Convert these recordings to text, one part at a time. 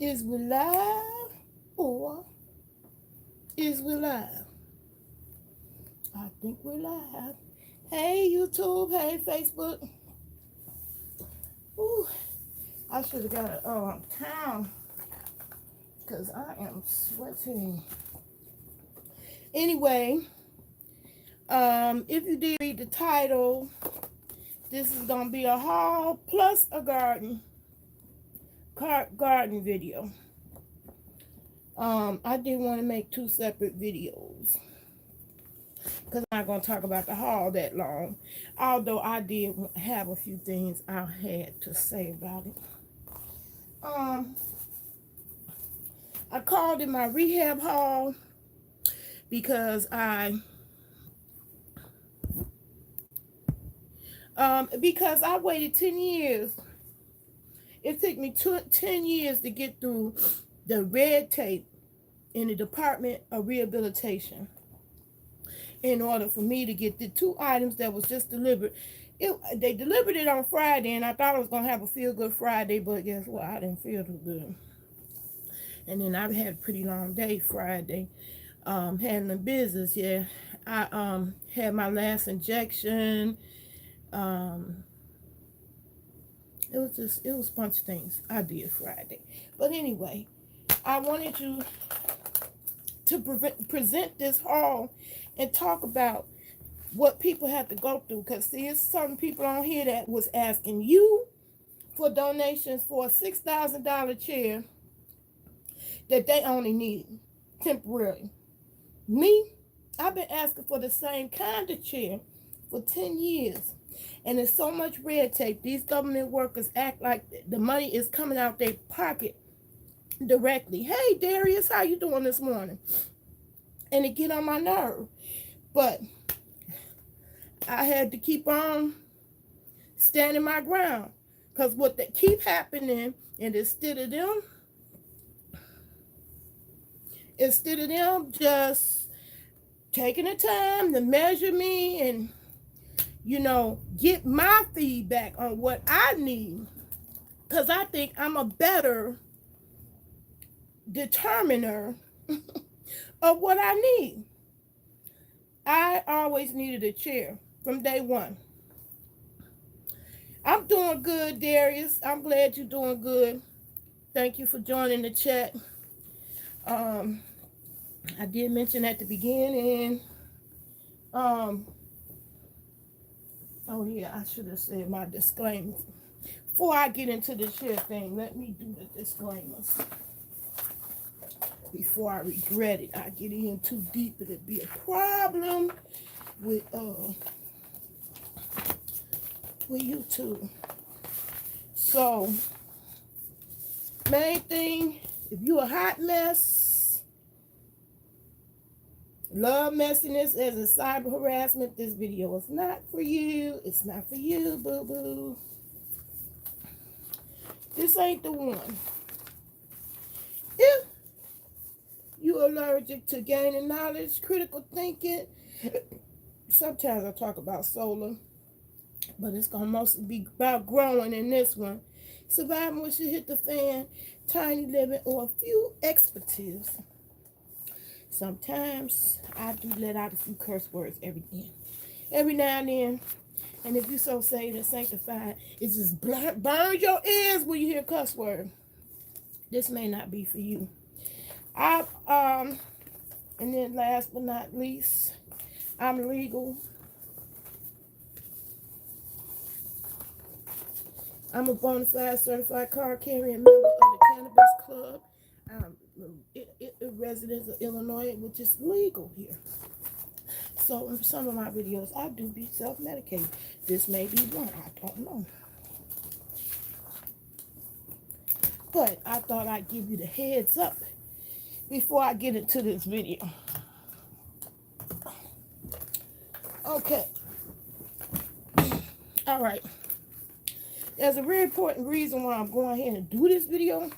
Is we live or is we live? I think we're live. Hey YouTube, hey Facebook. Ooh, I should have got a towel because I am sweating. Anyway, if you did read the title, this is gonna be a haul plus a garden video. I didn't want to make two separate videos because I'm not going to talk about the haul that long. Although I did have a few things I had to say about it. I called it my rehab haul because I waited 10 years. It took me 10 years to get through the red tape in the Department of Rehabilitation in order for me to get the two items that was just delivered. They delivered it on Friday, and I thought I was going to have a feel-good Friday, but guess what? I didn't feel too good. And then I had a pretty long day Friday, handling business, yeah. I had my last injection. It was a bunch of things I did Friday. But anyway, I wanted to present this haul and talk about what people have to go through. Because see, there's certain people on here that was asking you for donations for a $6,000 chair that they only need temporarily. Me, I've been asking for the same kind of chair for 10 years. And there's so much red tape. These government workers act like the money is coming out their pocket directly. Hey, Darius, how you doing this morning? And it get on my nerve. But I had to keep on standing my ground. Because what they keep happening, and instead of them just taking the time to measure me and, get my feedback on what I need. Because I think I'm a better determiner of what I need. I always needed a chair from day one. I'm doing good, Darius. I'm glad you're doing good. Thank you for joining the chat. I did mention at the beginning. Oh yeah, I should have said my disclaimer. Before I get into the chair thing, let me do the disclaimers. Before I regret it, I get in too deep, it'd be a problem with YouTube. So, main thing, if you a hot mess, love messiness as a cyber harassment, this video is not for you. It's not for you, boo-boo. This ain't the one. If you're allergic to gaining knowledge, critical thinking, sometimes I talk about solar, but it's going to mostly be about growing in this one. Surviving when shit hit the fan, tiny living, or a few expletives. Sometimes I do let out a few curse words every now and then. And if you so saved and sanctified, it just burns your ears when you hear cuss word. This may not be for you. And then last but not least, I'm legal. I'm a bona fide certified card carrying member of the Cannabis Club. I'm a resident of Illinois, which is legal here. So in some of my videos, I do be self-medicated. This may be one, I don't know. But I thought I'd give you the heads up before I get into this video. Okay. All right. There's a very important reason why I'm going ahead and do this video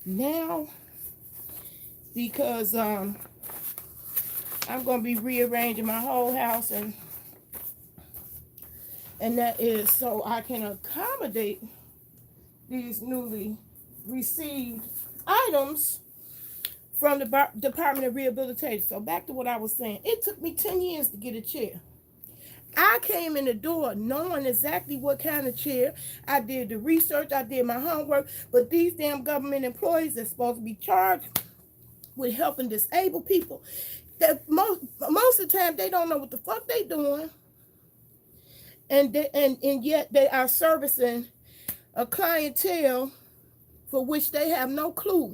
now. Because I'm going to be rearranging my whole house, and that is so I can accommodate these newly received items from the Department of Rehabilitation. So back to what I was saying. It took me 10 years to get a chair. I came in the door knowing exactly what kind of chair. I did the research, I did my homework, but these damn government employees are supposed to be charged with helping disabled people. That most of the time they don't know what the fuck they doing, and yet they are servicing a clientele for which they have no clue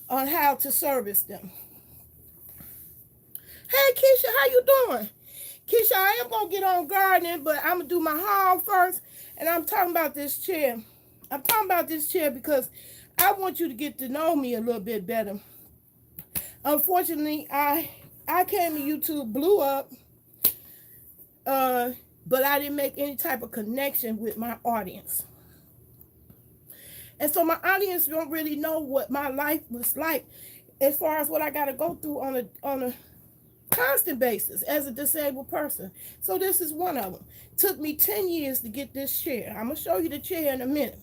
on how to service them. Hey Keisha, how you doing? Keisha, I am gonna get on gardening, but I'm gonna do my haul first, and I'm talking about this chair. I'm talking about this chair because I want you to get to know me a little bit better. Unfortunately, I came to YouTube, blew up, but I didn't make any type of connection with my audience. And so my audience don't really know what my life was like as far as what I got to go through on a constant basis as a disabled person. So this is one of them. Took me 10 years to get this chair. I'm going to show you the chair in a minute.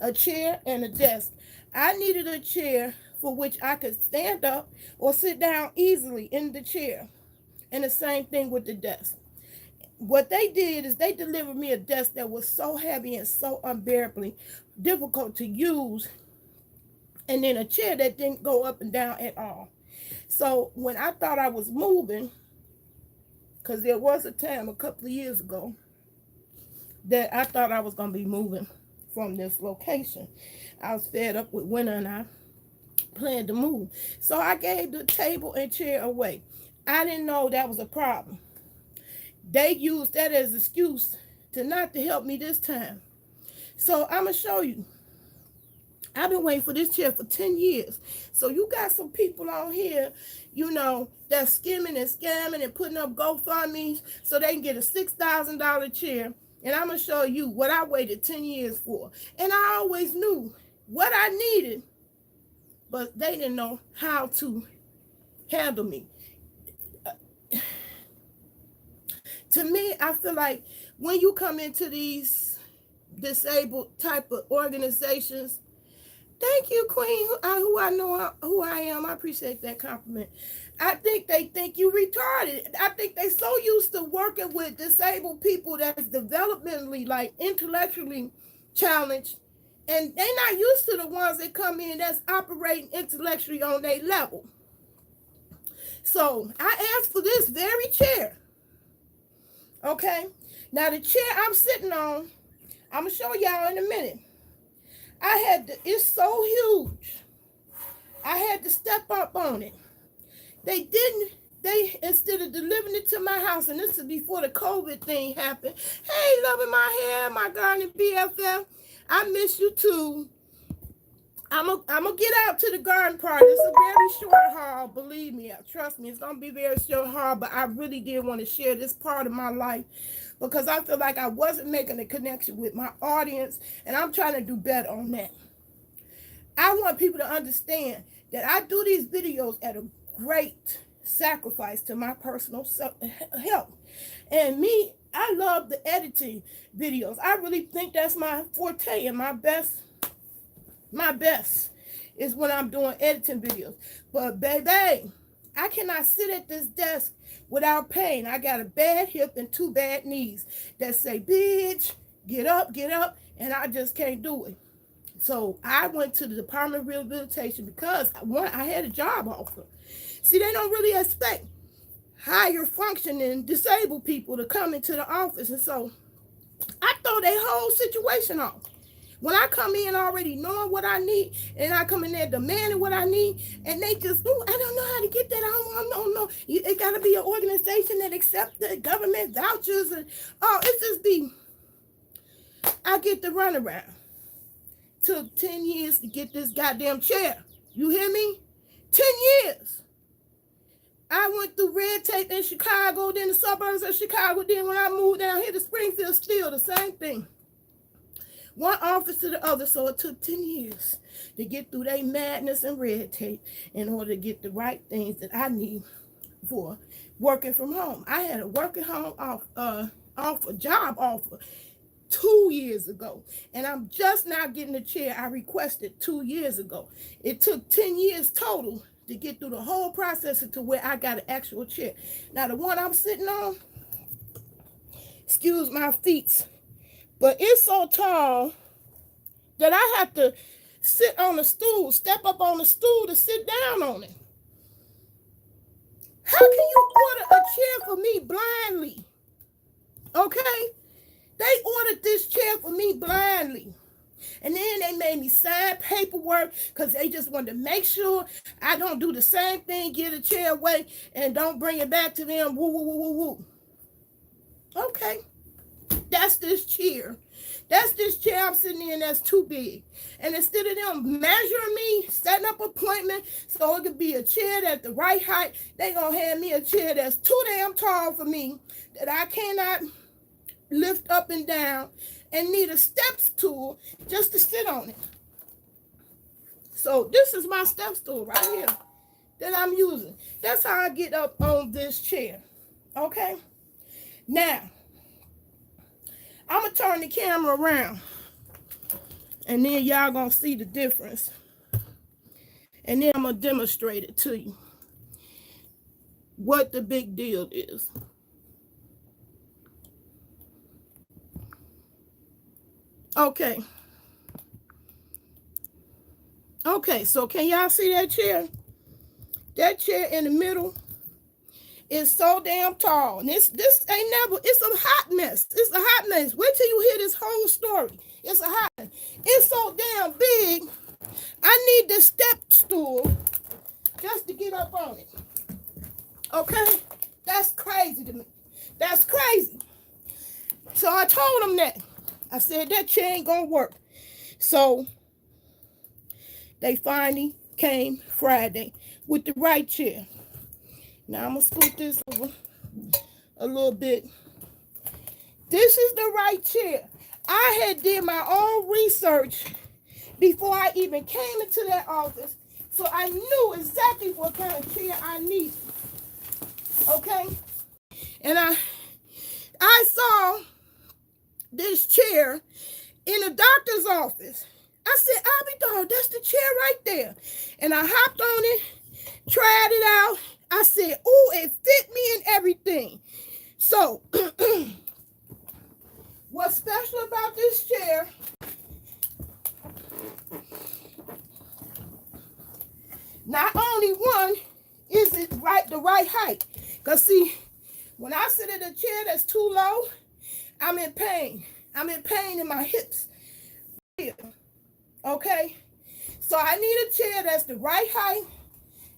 A chair and a desk. I needed a chair for which I could stand up or sit down easily in the chair. And the same thing with the desk. What they did is they delivered me a desk that was so heavy and so unbearably difficult to use, and then a chair that didn't go up and down at all. So when I thought I was moving, because there was a time a couple of years ago that I thought I was going to be moving from this location. I was fed up with winter and I planned to move. So I gave the table and chair away. I didn't know that was a problem. They used that as an excuse to not to help me this time. So I'm going to show you. I've been waiting for this chair for 10 years. So you got some people on here, that's skimming and scamming and putting up GoFundMes so they can get a $6,000 chair. And I'm going to show you what I waited 10 years for. And I always knew what I needed, but they didn't know how to handle me. To me, I feel like when you come into these disabled type of organizations, thank you, Queen, who I know who I am. I appreciate that compliment. I think they think you retarded. I think they so used to working with disabled people that's developmentally, like intellectually challenged, and they're not used to the ones that come in that's operating intellectually on their level. So I asked for this very chair. Okay, now the chair I'm sitting on, I'm gonna show y'all in a minute. It's so huge. I had to step up on it. They instead of delivering it to my house, and this is before the COVID thing happened. Hey, loving my hair, my gardening BFF. I miss you too. I'm gonna get out to the garden part. It's a very short haul, believe me. Trust me, it's gonna be very short haul, but I really did want to share this part of my life because I feel like I wasn't making a connection with my audience, and I'm trying to do better on that. I want people to understand that I do these videos at a great sacrifice to my personal health. And me, I love the editing videos. I really think that's my forte and my best is when I'm doing editing videos. But baby, I cannot sit at this desk without pain. I got a bad hip and 2 bad knees that say, bitch, get up, and I just can't do it. So I went to the Department of Rehabilitation because I had a job offer. See, they don't really expect higher functioning disabled people to come into the office. And so I throw their whole situation off. When I come in already knowing what I need, and I come in there demanding what I need, and they just, I don't know how to get that. I don't know. It got to be an organization that accepts the government vouchers. And it's just I get the runaround. Took 10 years to get this goddamn chair. You hear me? 10 years. I went through red tape in Chicago, then the suburbs of Chicago. Then when I moved down here to Springfield, still the same thing. One office to the other, so it took 10 years to get through their madness and red tape in order to get the right things that I need for working from home. I had a working home job offer 2 years ago. And I'm just now getting the chair I requested 2 years ago. It took 10 years total to get through the whole process to where I got an actual chair. Now, the one I'm sitting on, excuse my feet, but it's so tall that I have to sit on a stool, step up on the stool to sit down on it. How can you order a chair for me blindly? Okay? They ordered this chair for me blindly. And then they made me sign paperwork because they just wanted to make sure I don't do the same thing, get a chair away, and don't bring it back to them. Woo, woo, woo, woo, woo. Okay. That's this chair. That's this chair I'm sitting in that's too big. And instead of them measuring me, setting up an appointment so it could be a chair that's the right height, they gonna hand me a chair that's too damn tall for me, that I cannot lift up and down, and need a step stool just to sit on it. So this is my step stool right here that I'm using. That's how I get up on this chair. Okay? Now, I'm going to turn the camera around, and then y'all going to see the difference. And then I'm going to demonstrate it to you, what the big deal is. Okay. Okay, so can y'all see that chair? That chair in the middle is so damn tall. And this ain't never, it's a hot mess. It's a hot mess. Wait till you hear this whole story. It's a hot mess. It's so damn big, I need this step stool just to get up on it. Okay? That's crazy to me. That's crazy. So I told them that. I said, that chair ain't gonna work. So they finally came Friday with the right chair. Now I'm gonna scoot this over a little bit. This is the right chair. I had did my own research before I even came into that office, so I knew exactly what kind of chair I needed. Okay? And I saw this chair in a doctor's office. I said, I'll be darned, that's the chair right there. And I hopped on it, tried it out. I said, oh, it fit me and everything. So, what's special about this chair, not only one, is it the right height. Because see, when I sit in a chair that's too low, I'm in pain. I'm in pain in my hips. Okay? So I need a chair that's the right height,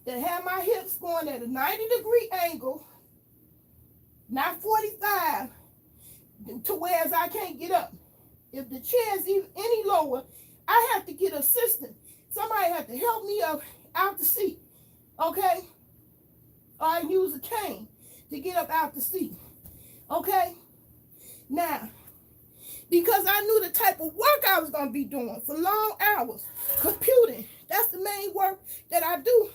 that have my hips going at a 90-degree angle, not 45, to whereas I can't get up. If the chair is even any lower, I have to get assistance. Somebody have to help me up out the seat. Okay? Or I use a cane to get up out the seat. Okay? Now, because I knew the type of work I was going to be doing for long hours, computing, that's the main work that I do.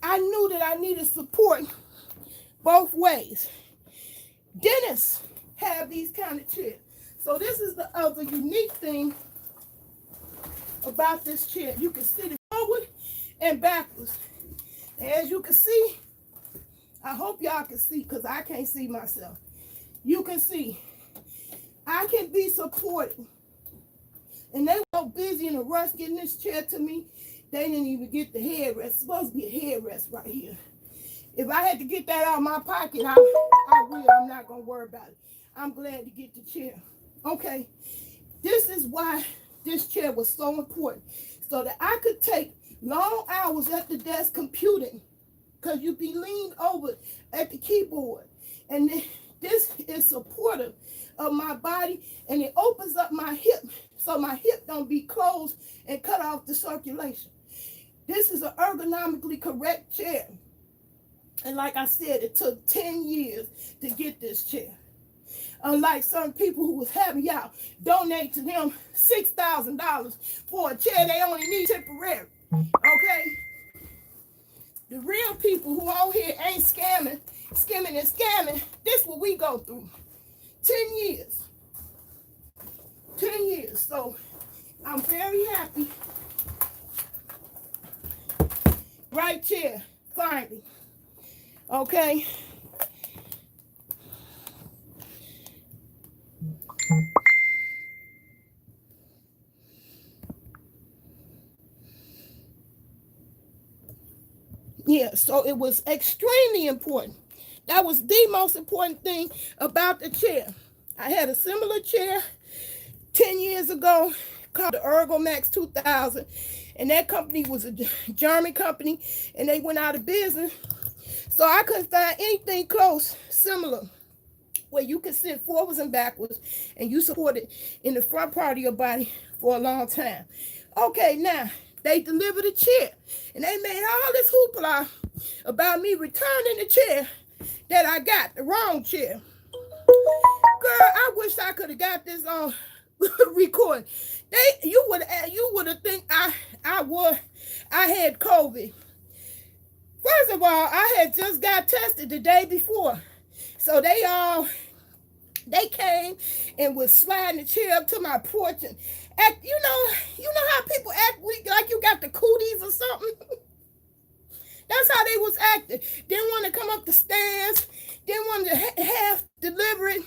I knew that I needed support both ways. Dentists have these kind of chairs. So this is the other unique thing about this chair. You can sit it forward and backwards. And as you can see, I hope y'all can see because I can't see myself. You can see, I can be supported. And they were so busy in a rush getting this chair to me, they didn't even get the headrest. It's supposed to be a headrest right here. If I had to get that out of my pocket, I will. I'm not going to worry about it. I'm glad to get the chair. Okay. This is why this chair was so important. So that I could take long hours at the desk computing. Because you'd be leaned over at the keyboard. And this is supportive of my body. And it opens up my hip. So my hip don't be closed and cut off the circulation. This is an ergonomically correct chair. And like I said, it took 10 years to get this chair. Unlike some people who was having y'all donate to them $6,000 for a chair they only need temporary. Okay? The real people who out here ain't skimming and scamming, this is what we go through. 10 years. So I'm very happy. Right chair, finally. Okay. Yeah, so it was extremely important. That was the most important thing about the chair. I had a similar chair 10 years ago called the Ergomax 2000, and that company was a German company, and they went out of business. So I couldn't find anything close, similar, where you could sit forwards and backwards, and you support it in the front part of your body for a long time. Okay, now they delivered a chair, and they made all this hoopla about me returning the chair that I got, the wrong chair. Girl, I wish I could have got this on record. You would have think I had COVID. First of all, I had just got tested the day before. So they came and was sliding the chair up to my porch and act, you know how people act like you got the cooties or something. That's how they was acting. Didn't want to come up the stairs. Didn't want to half deliver it.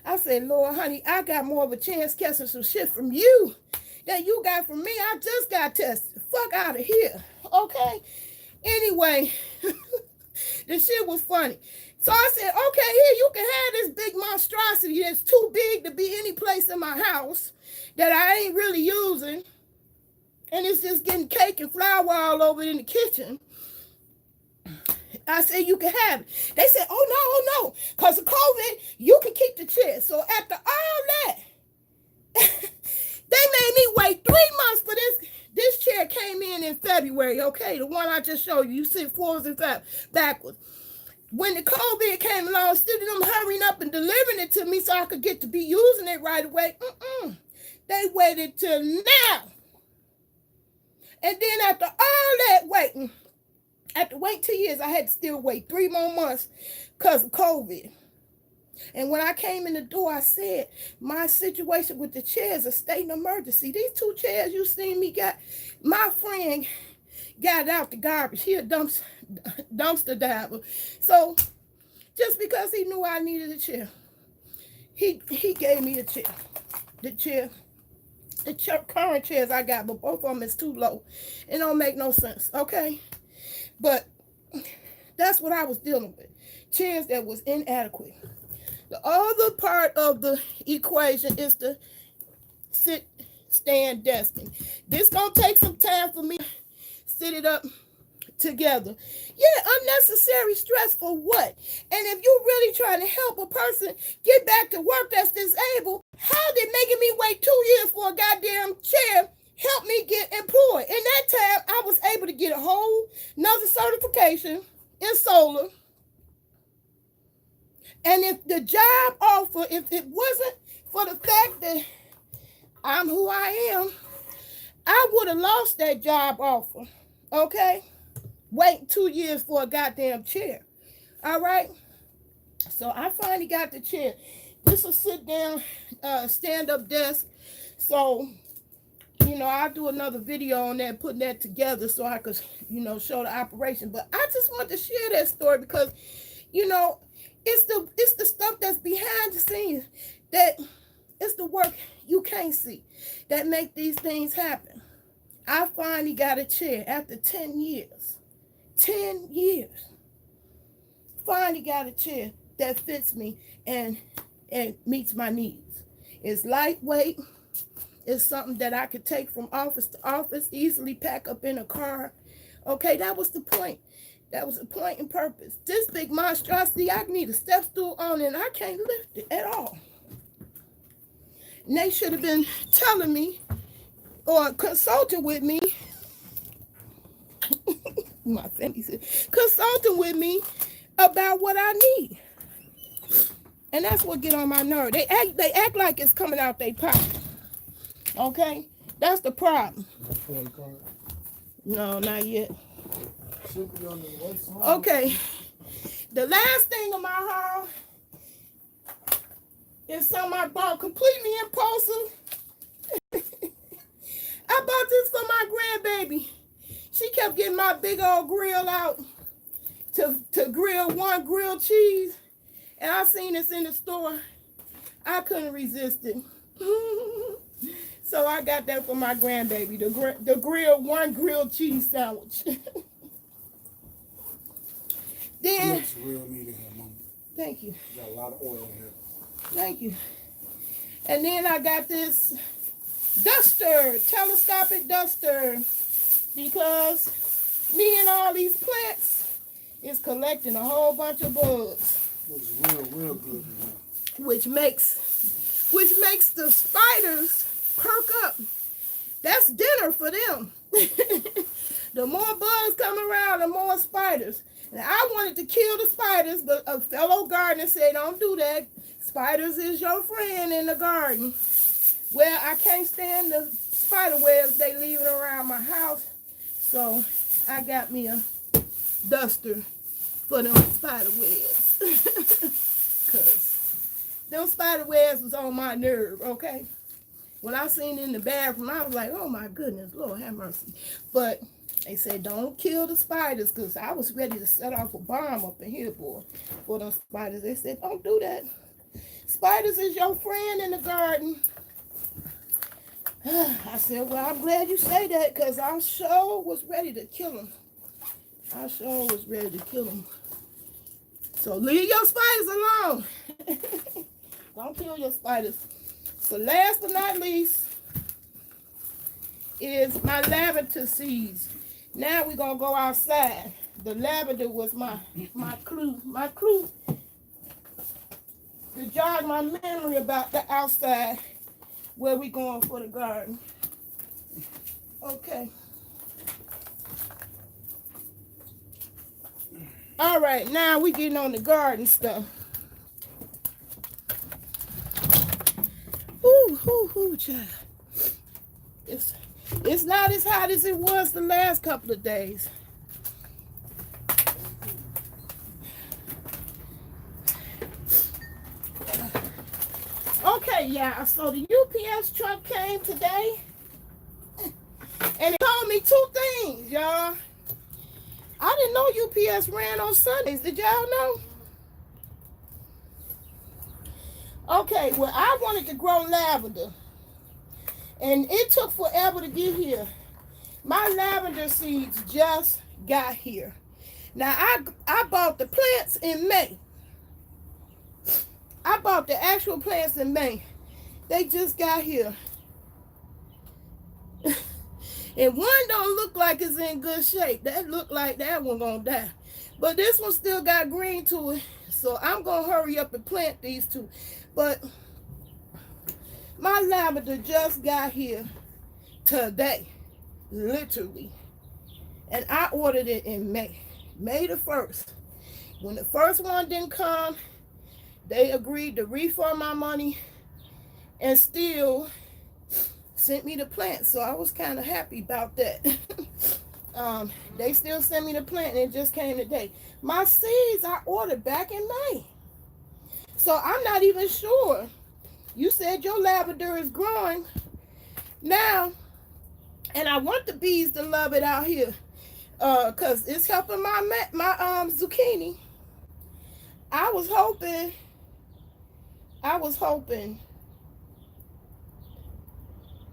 I said, Lord, honey, I got more of a chance catching some shit from you than you got from me. I just got tested. Fuck out of here. Okay? Anyway, the shit was funny. So I said, okay, here, you can have this big monstrosity that's too big to be any place in my house that I ain't really using. And it's just getting cake and flour all over in the kitchen. I said, you can have it. They said, oh, no. Because of COVID, you can keep the chair. So after all that, they made me wait 3 months for this. This chair came in February, okay? The one I just showed you. You sit forwards and backwards. When the COVID came along, instead of them hurrying up and delivering it to me so I could get to be using it right away, they waited till now. And then after all that waiting, after waiting 2 years, I had to still wait 3 more months because of COVID. And when I came in the door, I said, my situation with the chair is a state of emergency. These 2 chairs you seen me got, my friend got it out the garbage. He a dumpster diver. So just because he knew I needed a chair, he gave me a chair. The current chairs I got, but both of them is too low. It don't make no sense, okay? But that's what I was dealing with. Chairs that was inadequate. The other part of the equation is the sit, stand, desking. This gonna take some time for me to sit it up together. Yeah, unnecessary stress for what? And if you're really trying to help a person get back to work that's disabled, how did making me wait 2 years for a goddamn chair help me get employed? In that time, I was able to get a whole another certification in solar. And if the job offer, if it wasn't for the fact that I'm who I am, I would have lost that job offer. Okay? Wait 2 years for a goddamn chair. All right? So I finally got the chair. This is a sit-down, stand-up desk. So, I'll do another video on that, putting that together so I could, show the operation. But I just want to share that story because, it's the stuff that's behind the scenes that it's the work you can't see that make these things happen. I finally got a chair after 10 years. 10 years. Finally got a chair that fits me and meets my needs. It's lightweight. It's something that I could take from office to office, easily pack up in a car. Okay, that was the point. That was the point and purpose. This big monstrosity, I need a step stool on it, and I can't lift it at all. And they should have been telling me or consulting with me. My family said, consulting with me about what I need. And that's what get on my nerve. They act like it's coming out their pocket. Okay? That's the problem. No, not yet. Okay. The last thing on my haul is something I bought completely impulsive. I bought this for my grandbaby. She kept getting my big old grill out to grill one grilled cheese. And I seen this in the store. I couldn't resist it. So I got that for my grandbaby, the grill, one grilled cheese sandwich. Then, looks real neat in here, Mama. Thank you. Got a lot of oil in here. Thank you. And then I got this duster, telescopic duster, because me and all these plants is collecting a whole bunch of bugs. Looks real good in here. Which makes the spiders perk up. That's dinner for them. The more bugs come around, the more spiders. And I wanted to kill the spiders, but a fellow gardener said, don't do that. Spiders is your friend in the garden. Well, I can't stand the spider webs they leaving around my house. So I got me a duster for them spider webs. Because them spider webs was on my nerve, okay? When I seen it in the bathroom, I was like, oh my goodness, Lord have mercy. But they said, don't kill the spiders, because I was ready to set off a bomb up in here, boy, for them spiders. They said, don't do that. Spiders is your friend in the garden. I said, well, I'm glad you say that, because I sure was ready to kill them. I sure was ready to kill them. So leave your spiders alone. Don't kill your spiders. So last but not least is my lavender seeds. Now we're going to go outside. The lavender was my clue. My clue to jog my memory about the outside where we going for the garden. Okay. All right, now we getting on the garden stuff. Child. It's not as hot as it was the last couple of days. Okay, yeah, so the UPS truck came today and it told me two things, y'all. I didn't know UPS ran on Sundays. Did y'all know? Okay, well, I wanted to grow lavender. And it took forever to get here. My lavender seeds just got here. Now, I bought the plants in May. I bought the actual plants in May. They just got here. And one don't look like it's in good shape. That look like that one gonna die. But this one still got green to it. So I'm gonna hurry up and plant these two. But my lavender just got here today, literally. And I ordered it in May the 1st. When the first one didn't come, they agreed to refund my money and still sent me the plant. So I was kind of happy about that. They still sent me the plant and it just came today. My seeds I ordered back in May. So I'm not even sure. You said your lavender is growing now, and I want the bees to love it out here, cause it's helping my zucchini. I was hoping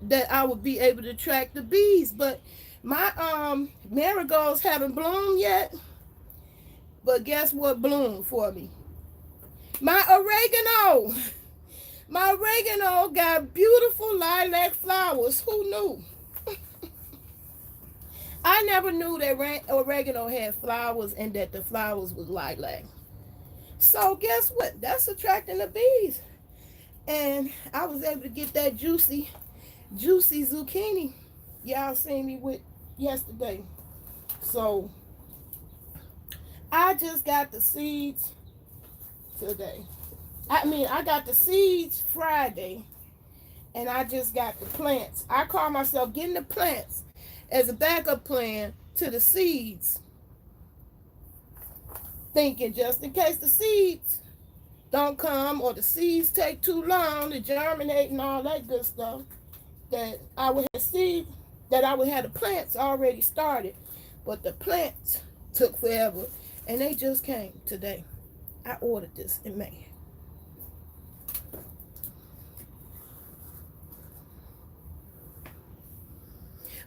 that I would be able to attract the bees, but my marigolds haven't bloomed yet. But guess what bloomed for me? My oregano. My oregano got beautiful lilac flowers. Who knew? I never knew that oregano had flowers and that the flowers was lilac. So guess what? That's attracting the bees. And I was able to get that juicy zucchini y'all seen me with yesterday. So I just got the seeds today. I got the seeds Friday, and I just got the plants. I call myself getting the plants as a backup plan to the seeds, thinking just in case the seeds don't come or the seeds take too long to germinate and all that good stuff, that I would have seed, that I would have the plants already started, but the plants took forever, and they just came today. I ordered this in May.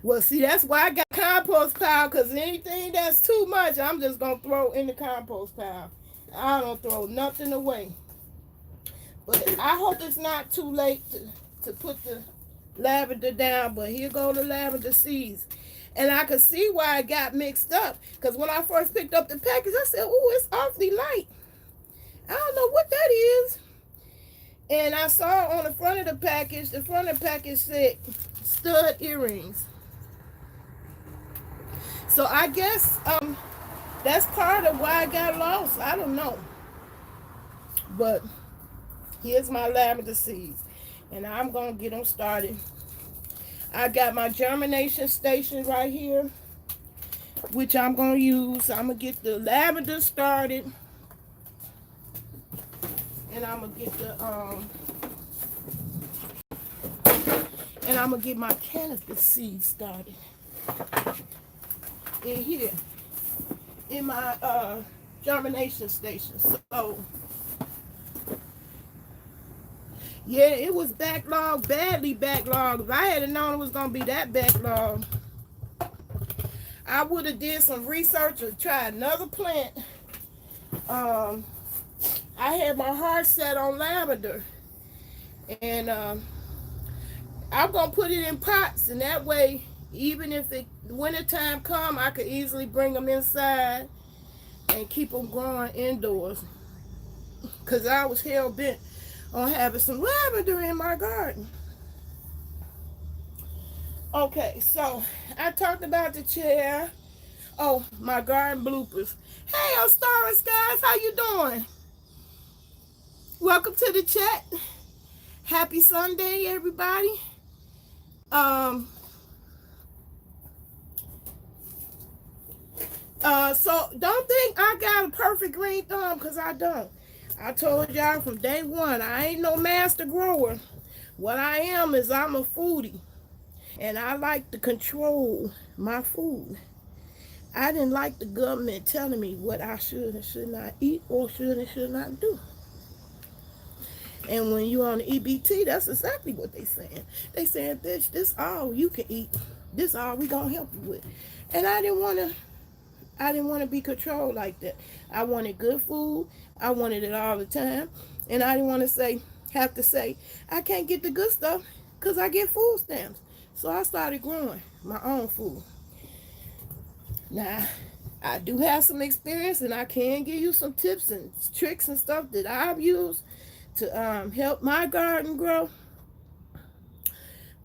Well, see, that's why I got compost pile, because anything that's too much, I'm just going to throw in the compost pile. I don't throw nothing away. But I hope it's not too late to put the lavender down, but here go the lavender seeds. And I could see why it got mixed up, because when I first picked up the package, I said, oh, it's awfully light. I don't know what that is. And I saw on the front of the package said stud earrings. So I guess that's part of why I got lost. I don't know. But here's my lavender seeds. And I'm going to get them started. I got my germination station right here, which I'm going to use. I'm going to get the lavender started. And I'm going to get my cannabis seeds started. In here. In my germination station. So yeah, it was backlogged, badly backlogged. If I had known it was gonna be that backlogged, I would have did some research or tried another plant. I had my heart set on lavender, and I'm gonna put it in pots, and that way, even if the winter time come, I could easily bring them inside and keep them growing indoors. Cause I was hell bent on having some lavender in my garden. Okay, so I talked about the chair. Oh, my garden bloopers. Hey, I'm Star Skies. How you doing? Welcome to the chat. Happy Sunday, everybody. So don't think I got a perfect green thumb, because I don't. I told y'all from day one, I ain't no master grower. What I am is I'm a foodie. And I like to control my food. I didn't like the government telling me what I should and should not eat, or should and should not do. And when you're on the EBT, that's exactly what they saying. They saying, bitch, this all you can eat. This all we gonna help you with. And I didn't want to be controlled like that. I wanted good food. I wanted it all the time. And I didn't want to have to say, I can't get the good stuff because I get food stamps. So I started growing my own food. Now, I do have some experience, and I can give you some tips and tricks and stuff that I've used to help my garden grow.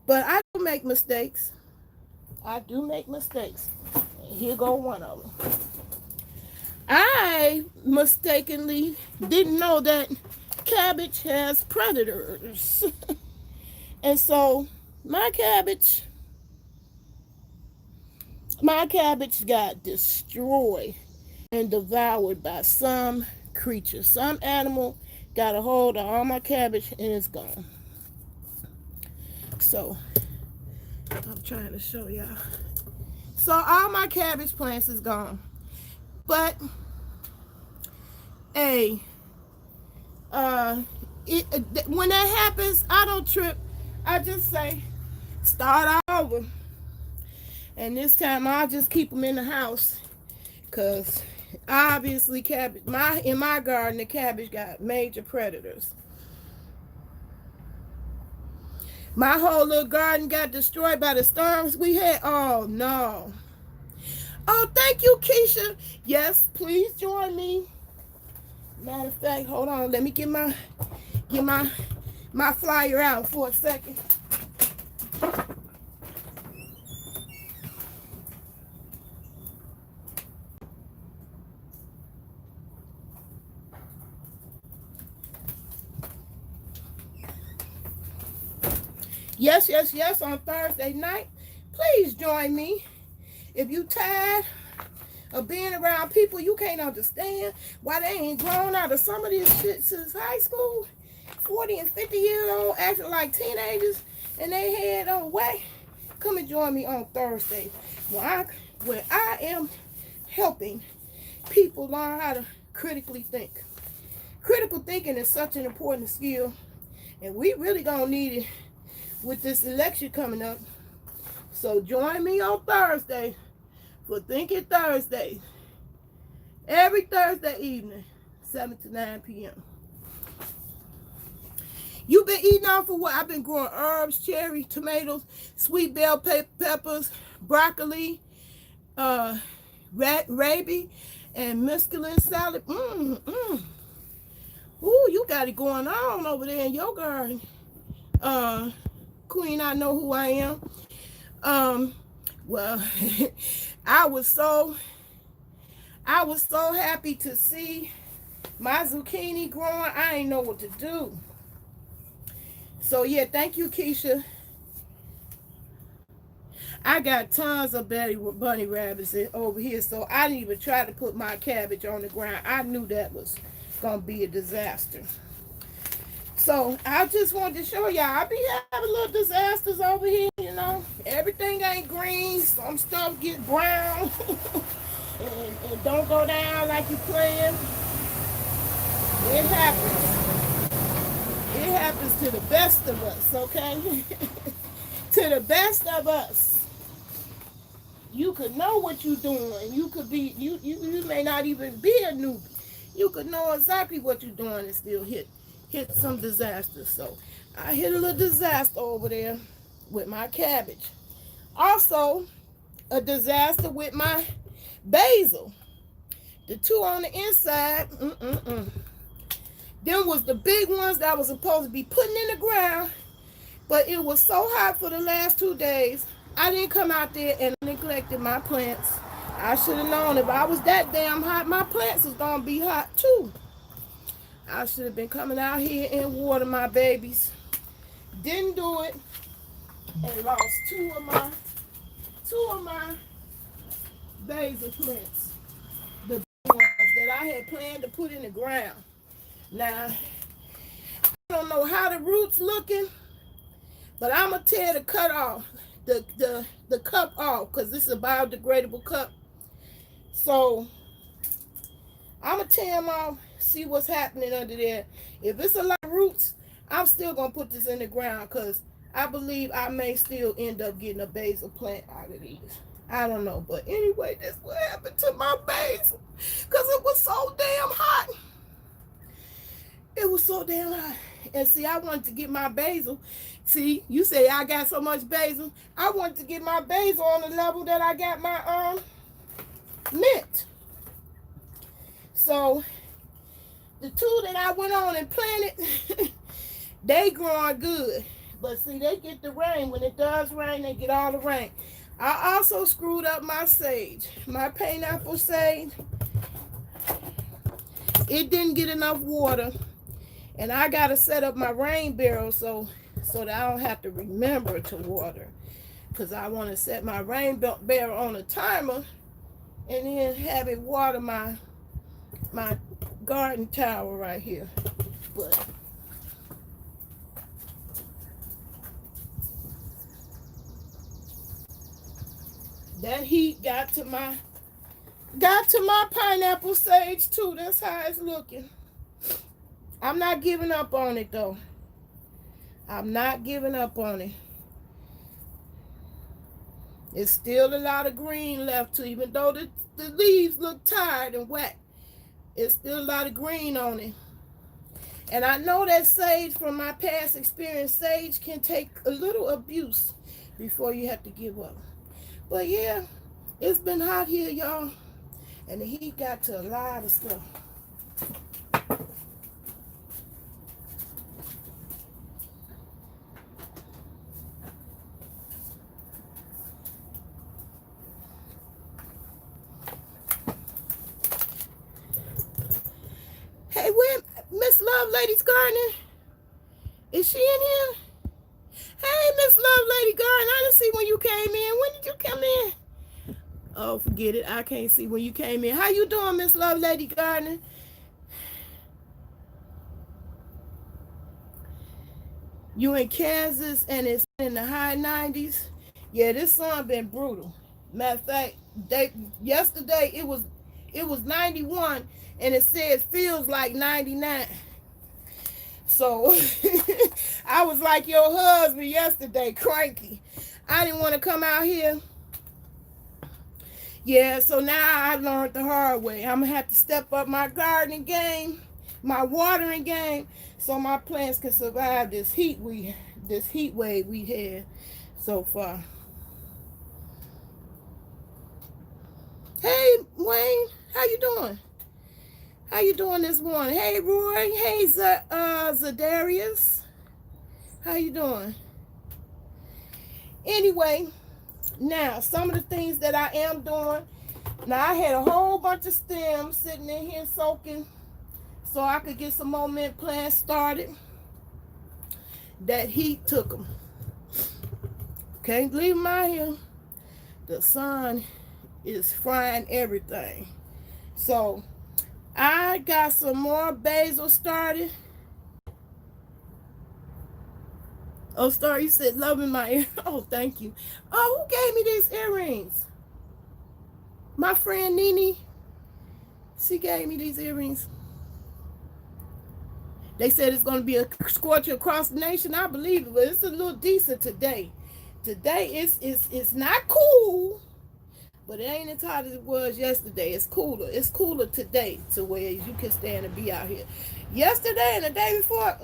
But I do make mistakes. And here go one of them. I mistakenly didn't know that cabbage has predators. And so my cabbage got destroyed and devoured by some creature. Some animal got a hold of all my cabbage, and it's gone. So I'm trying to show y'all. So all my cabbage plants is gone. But when that happens, I don't trip. I just say, start all over. And this time I'll just keep them in the house, because obviously in my garden, the cabbage got major predators. My whole little garden got destroyed by the storms we had. Oh no. Oh, thank you, Keisha. Yes, please join me. Matter of fact, hold on. Let me get my flyer out for a second. Yes, on Thursday night. Please join me. If you tired of being around people you can't understand why they ain't grown out of some of this shit since high school, 40 and 50 years old, acting like teenagers, and they head away, come and join me on Thursday where I am helping people learn how to critically think. Critical thinking is such an important skill, and we really gonna need it with this election coming up. So join me on Thursday for Thinking Thursday. Every Thursday evening, 7 to 9 p.m. You've been eating off of what? I've been growing herbs, cherry, tomatoes, sweet bell peppers, broccoli, rabi, and mescalin salad. Ooh, you got it going on over there in your garden. Queen, I know who I am. Well, I was so happy to see my zucchini growing. I ain't know what to do. So yeah, thank you, Keisha. I got tons of bunny rabbits over here, so I didn't even try to put my cabbage on the ground. I knew that was gonna be a disaster. So I just wanted to show y'all, I be having little disasters over here, you know. Everything ain't green, some stuff get brown and don't go down like you planned. It happens. It happens to the best of us, okay? To the best of us. You could know what you're doing. You could be, you may not even be a newbie. You could know exactly what you're doing and still hit some disaster. So I hit a little disaster over there with my cabbage. Also, a disaster with my basil. The two on the inside, them was the big ones that I was supposed to be putting in the ground, but it was so hot for the last 2 days. I didn't come out there and neglected my plants. I should have known if I was that damn hot, my plants was gonna be hot too. I should have been coming out here and water my babies. Didn't do it, and lost two of my basil plants. The ones that I had planned to put in the ground. Now, I don't know how the roots looking, but I'm gonna tear the cut off, the cup off, because this is a biodegradable cup. So I'm gonna tear them off, see what's happening under there. If it's a lot of roots, I'm still gonna put this in the ground, because I believe I may still end up getting a basil plant out of these. I don't know, but anyway, that's what happened to my basil, because it was so damn hot. It was so damn hot. And see, I wanted to get my basil. See, you say I got so much basil. I wanted to get my basil on the level that I got my mint. So the two that I went on and planted, they growing good. But see, they get the rain. When it does rain, they get all the rain. I also screwed up my sage. My pineapple sage. It didn't get enough water. And I got to set up my rain barrel so that I don't have to remember to water. Because I want to set my rain barrel on a timer and then have it water my garden tower right here. But that heat got to my pineapple sage too. That's how it's looking. I'm not giving up on it though. I'm not giving up on it. It's still a lot of green left too, even though the leaves look tired and wet. It's still a lot of green on it. And I know that sage, from my past experience, sage can take a little abuse before you have to give up. But yeah, it's been hot here, y'all. And the heat got to a lot of stuff. Hey, where Miss Love Lady's gardening? Is she in here? Hey, Miss Love Lady Garden, I didn't see when you came in. When did you come in? Oh, forget it. I can't see when you came in. How you doing, Miss Love Lady Garden? You in Kansas and it's in the high 90s. Yeah, this sun been brutal. Matter of fact, yesterday it was 91 and it says feels like 99. So I was like your husband yesterday, cranky. I didn't want to come out here. Yeah, so now I learned the hard way. I'm gonna have to step up my gardening game, my watering game, so my plants can survive this heat wave we had so far. Hey Wayne, how you doing? How you doing this morning? Hey Roy, hey Zadarius, how you doing? Anyway, now some of the things that I am doing. Now I had a whole bunch of stems sitting in here soaking so I could get some more mint plants started. That heat took them. Can't leave them out here. The sun is frying everything. So I got some more basil started. Oh, Star, you said loving my ear. Oh, thank you. Oh, who gave me these earrings? My friend Nene. She gave me these earrings. They said it's going to be a scorcher across the nation. I believe it, but it's a little decent today. Today it's not cool, but it ain't as hot as it was yesterday. It's cooler. It's cooler today to where you can stand and be out here. Yesterday and the day before,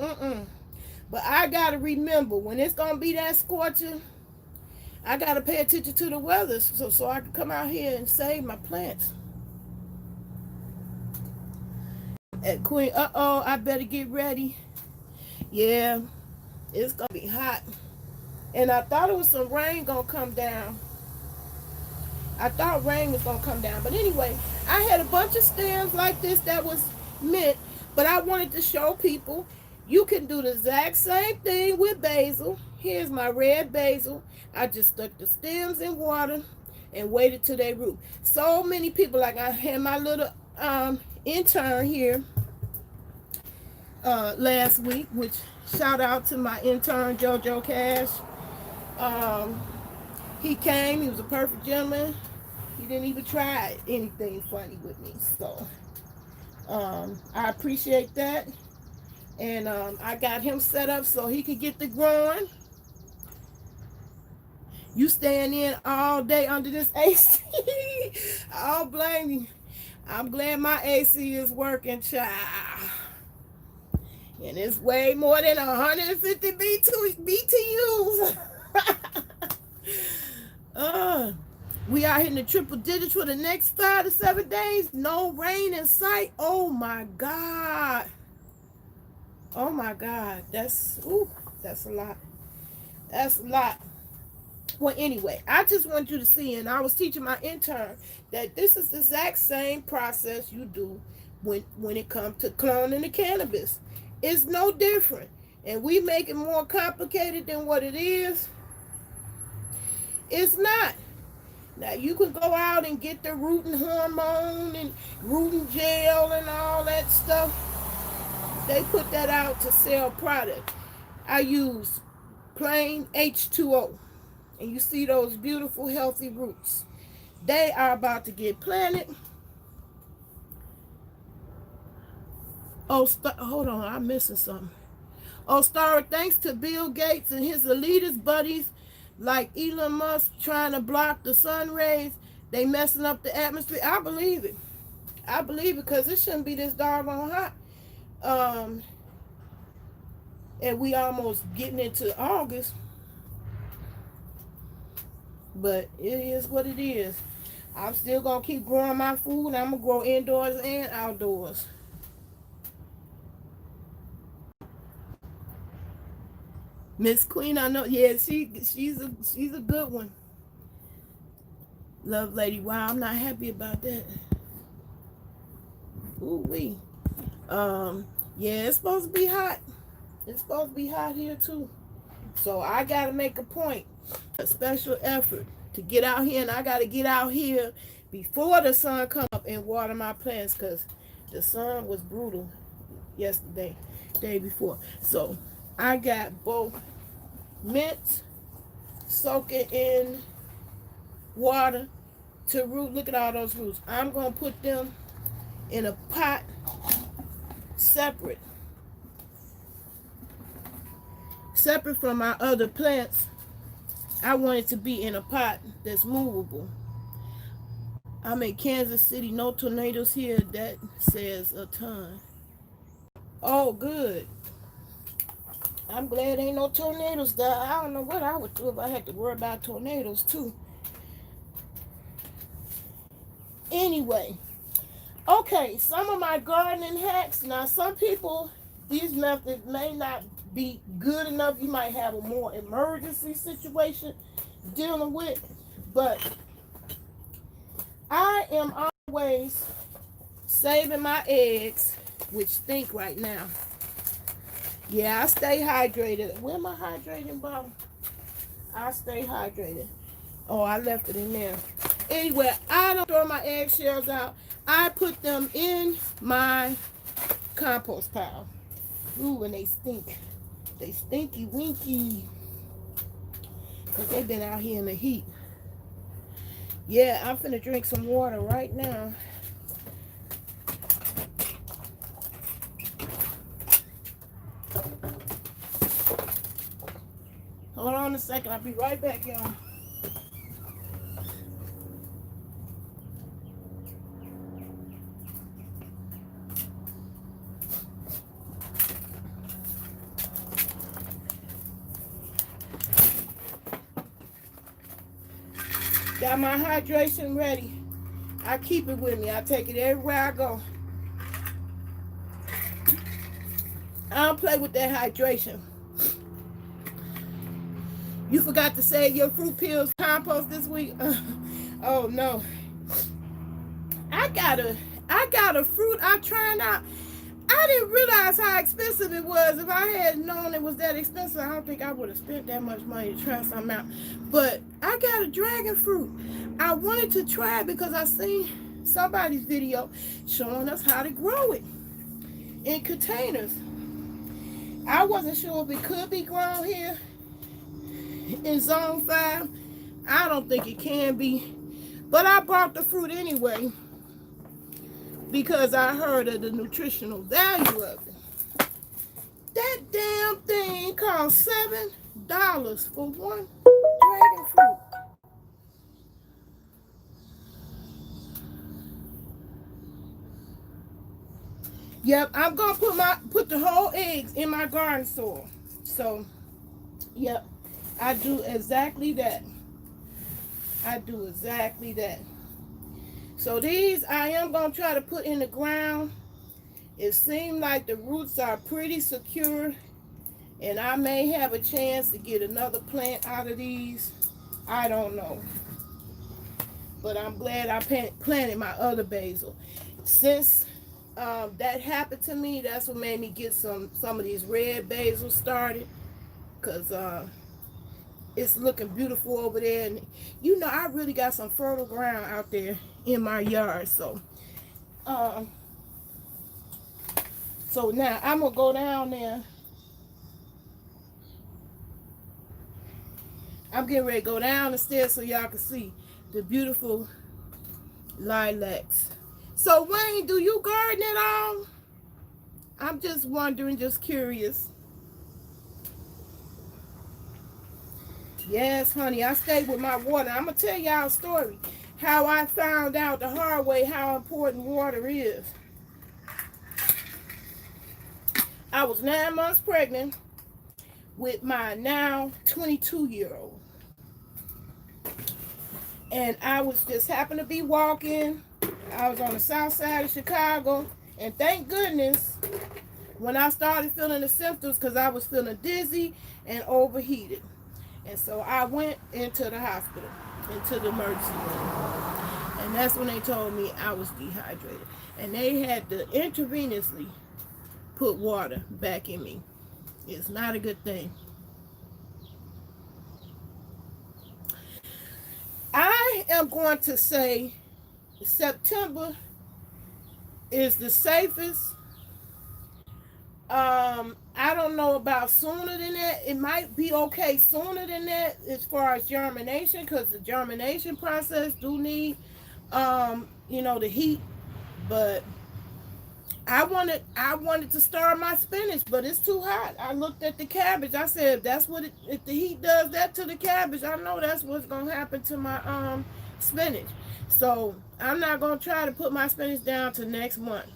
But I got to remember, when it's going to be that scorcher, I got to pay attention to the weather so I can come out here and save my plants. At Queen, I better get ready. Yeah, it's going to be hot. And I thought it was some rain going to come down. I thought rain was going to come down. But anyway, I had a bunch of stems like this that was mint. But I wanted to show people you can do the exact same thing with basil. Here's my red basil. I just stuck the stems in water and waited till they root. So many people, like I had my little intern here last week, which shout out to my intern JoJo Cash. He came, he was a perfect gentleman. He didn't even try anything funny with me. So I appreciate that. And I got him set up so he could get the growing. You staying in all day under this AC. I don't blame you. I'm glad my AC is working, child. And it's way more than 150 BTUs. We are hitting the triple digits for the next 5 to 7 days. No rain in sight. Oh my God. Oh my God. That's a lot. That's a lot. Well, anyway, I just want you to see, and I was teaching my intern that this is the exact same process you do when it comes to cloning the cannabis. It's no different. And we make it more complicated than what it is. It's not. Now, you can go out and get the rooting hormone and rooting gel and all that stuff. They put that out to sell product. I use plain H2O. And you see those beautiful, healthy roots. They are about to get planted. Oh, hold on, I'm missing something. Oh, Star, thanks to Bill Gates and his elitist buddies like Elon Musk trying to block the sun rays, they messing up the atmosphere. I believe it. I believe it because it shouldn't be this doggone hot. And we almost getting into August. But it is what it is. I'm still going to keep growing my food. I'm going to grow indoors and outdoors. Miss Queen, I know. Yeah, she's a good one. Love Lady. Wow, I'm not happy about that. Ooh wee. Yeah, it's supposed to be hot. It's supposed to be hot here too. So I gotta make a point, a special effort to get out here, and I gotta get out here before the sun come up and water my plants because the sun was brutal yesterday, day before. So I got both mint soaking in water to root. Look at all those roots. I'm going to put them in a pot separate from my other plants. I want it to be in a pot that's movable. I'm in Kansas City, no tornadoes here. That says a ton. Oh, good. I'm glad ain't no tornadoes there. I don't know what I would do if I had to worry about tornadoes too. Anyway, okay, some of my gardening hacks. Now, some people, these methods may not be good enough. You might have a more emergency situation dealing with, but I am always saving my eggs, which stink right now. Yeah, I stay hydrated. Where my hydrating bottle? I stay hydrated. Oh, I left it in there. Anyway, I don't throw my eggshells out. I put them in my compost pile. Ooh, and they stink. They stinky winky. Because they've been out here in the heat. Yeah, I'm finna drink some water right now. Hold on a second. I'll be right back, y'all. Got my hydration ready. I keep it with me. I take it everywhere I go. I don't play with that hydration. You forgot to save your fruit peels compost this week? Oh no. I got a fruit I'm trying out. I didn't realize how expensive it was. If I had known it was that expensive, I don't think I would have spent that much money to try something out. But I got a dragon fruit. I wanted to try it because I seen somebody's video showing us how to grow it in containers. I wasn't sure if it could be grown here in zone 5. I don't think it can be. But I bought the fruit anyway because I heard of the nutritional value of it. That damn thing cost $7 for one dragon fruit. Yep, I'm gonna put the whole eggs in my garden soil. So, yep, I do exactly that. I do exactly that. So these I am gonna try to put in the ground. It seems like the roots are pretty secure, and I may have a chance to get another plant out of these. I don't know, but I'm glad I planted my other basil. Since that happened to me, that's what made me get some of these red basil started, because it's looking beautiful over there. And you know, I really got some fertile ground out there in my yard. So so now I'm gonna go down there. I'm getting ready to go down the stairs so y'all can see the beautiful lilacs. So Wayne, do you garden at all? I'm just wondering, just curious. Yes, honey, I stay with my water. I'm going to tell y'all a story. How I found out the hard way how important water is. I was 9 months pregnant with my now 22-year-old. And I was just happened to be walking. I was on the south side of Chicago. And thank goodness, when I started feeling the symptoms, because I was feeling dizzy and overheated. And so I went into the hospital, into the emergency room. And that's when they told me I was dehydrated. And they had to intravenously put water back in me. It's not a good thing. I am going to say September is the safest I don't know about sooner than that. It might be okay sooner than that as far as germination, because the germination process do need, the heat. But I wanted to start my spinach, but it's too hot. I looked at the cabbage. I said, that's what if the heat does that to the cabbage, I know that's what's gonna happen to my spinach. So I'm not gonna try to put my spinach down to next month.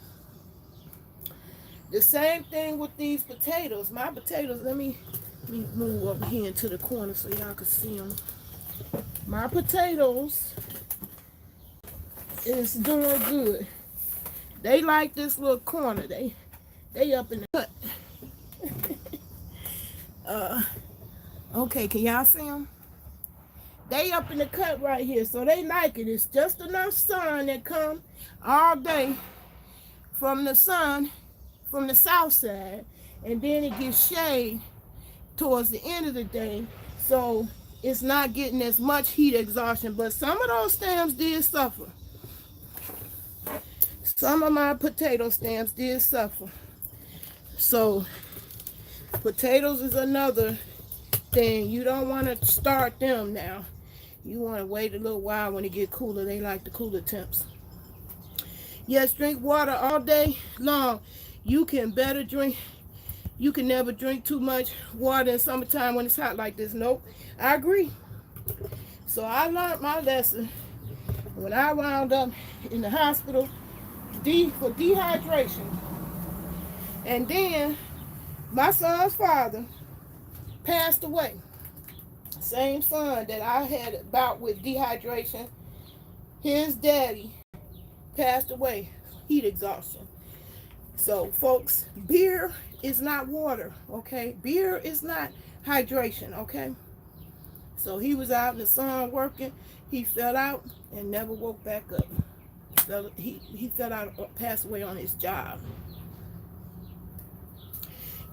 The same thing with these potatoes. My potatoes, let me move over here into the corner so y'all can see them. My potatoes is doing good. They like this little corner. They up in the cut. Okay, can y'all see them? They up in the cut right here, so they like it. It's just enough sun that come all day from the sun from the south side, and then it gets shade towards the end of the day, so it's not getting as much heat exhaustion. But some of those stems did suffer. Some of my potato stems did suffer. So potatoes is another thing. You don't want to start them now. You want to wait a little while when it get cooler. They like the cooler temps. Yes, drink water all day long. You can better drink. You can never drink too much water in summertime when it's hot like this. Nope, I agree. So I learned my lesson when I wound up in the hospital for dehydration. And then my son's father passed away. Same son that I had a bout with dehydration, his daddy passed away, heat exhaustion. So folks, beer is not water, okay? Beer is not hydration, okay? So he was out in the sun working. He fell out and never woke back up. He fell out, passed away on his job.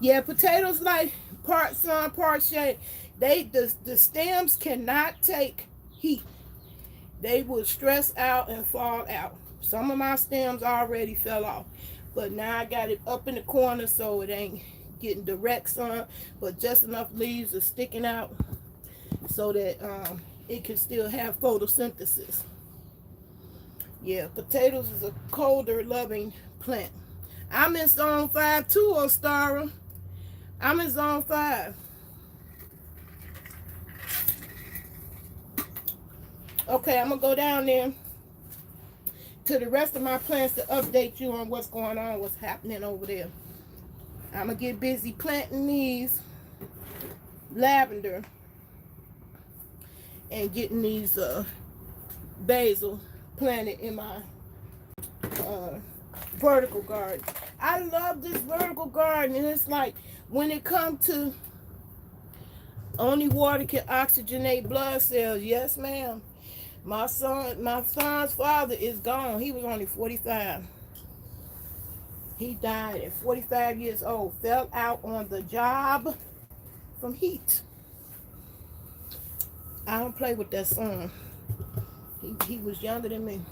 Yeah, potatoes like part sun, part shade. The stems cannot take heat. They will stress out and fall out. Some of my stems already fell off, but now I got it up in the corner so it ain't getting direct sun, but just enough leaves are sticking out so that it can still have photosynthesis. Yeah, potatoes is a colder loving plant. I'm in zone 5 too, Ostara. I'm in zone 5. Okay, I'm gonna go down there to the rest of my plants to update you on what's going on, what's happening over there. I'm gonna get busy planting these lavender and getting these basil planted in my vertical garden. I love this vertical garden, and it's like when it comes to only water can oxygenate blood cells. Yes, ma'am. My son's father is gone. He was only 45. He died at 45 years old. Fell out on the job from heat. I don't play with that son. He was younger than me.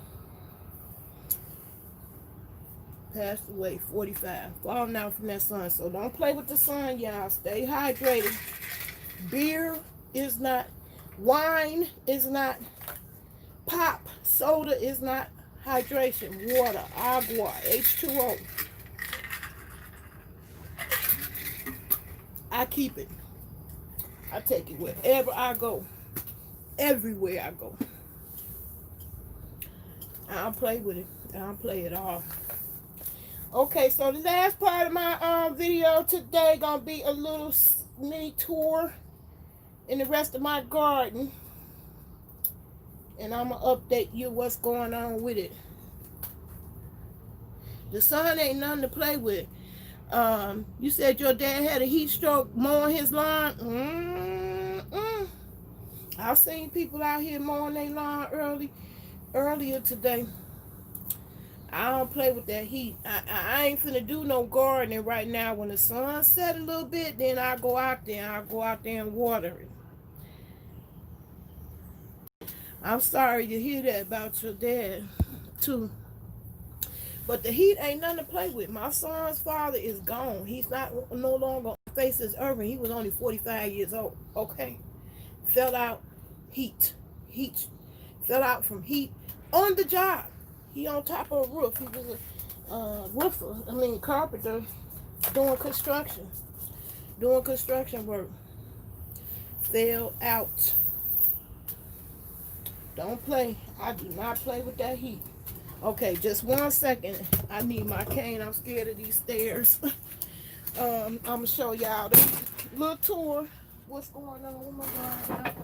Passed away 45. Falling out from that sun. So don't play with the sun, y'all. Stay hydrated. Beer is not. Wine is not. Pop, soda is not hydration. Water, agua, H2O. I keep it. I take it wherever I go. Everywhere I go. I don't play with it. I don't play at all. Okay, so the last part of my video today gonna be a little mini tour in the rest of my garden. And I'm going to update you what's going on with it. The sun ain't nothing to play with. You said your dad had a heat stroke mowing his lawn. I've seen people out here mowing their lawn earlier today. I don't play with that heat. I ain't finna do no gardening right now. When the sun set a little bit, then I'll go out there and water it. I'm sorry to hear that about your dad, too. But the heat ain't nothing to play with. My son's father is gone. He's not no longer on the face of this earth. He was only 45 years old. Okay. Fell out heat. Heat. Fell out from heat on the job. He on top of a roof. He was a carpenter doing construction. Doing construction work. Fell out. Don't play. I do not play with that heat. Okay, just 1 second. I need my cane. I'm scared of these stairs. I'm gonna show y'all the little tour. What's going on? Oh my God.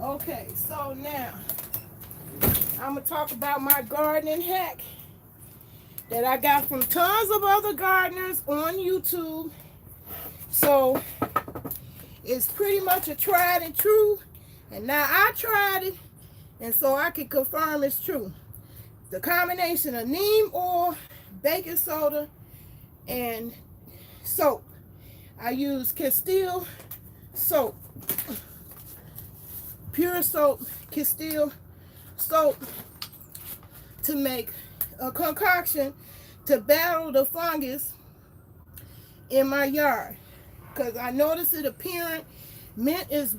Okay, so now I'm gonna talk about my gardening hack that I got from tons of other gardeners on YouTube. So it's pretty much a tried and true. And now I tried it, and so I can confirm it's true. The combination of neem oil, baking soda, and soap. I use Castile soap. Pure soap, Castile soap, to make a concoction to battle the fungus in my yard. Because I noticed it appearing. Mint is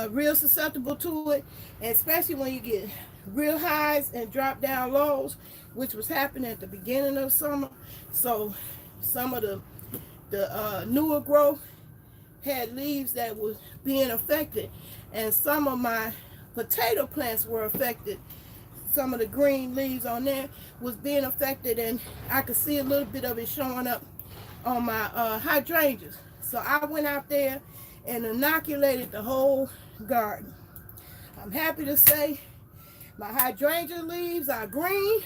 real susceptible to it, and especially when you get real highs and drop down lows, which was happening at the beginning of summer. So some of the newer growth had leaves that was being affected, and some of my potato plants were affected. Some of the green leaves on there was being affected, and I could see a little bit of it showing up on my hydrangeas. So I went out there and inoculated the whole garden. I'm happy to say my hydrangea leaves are green.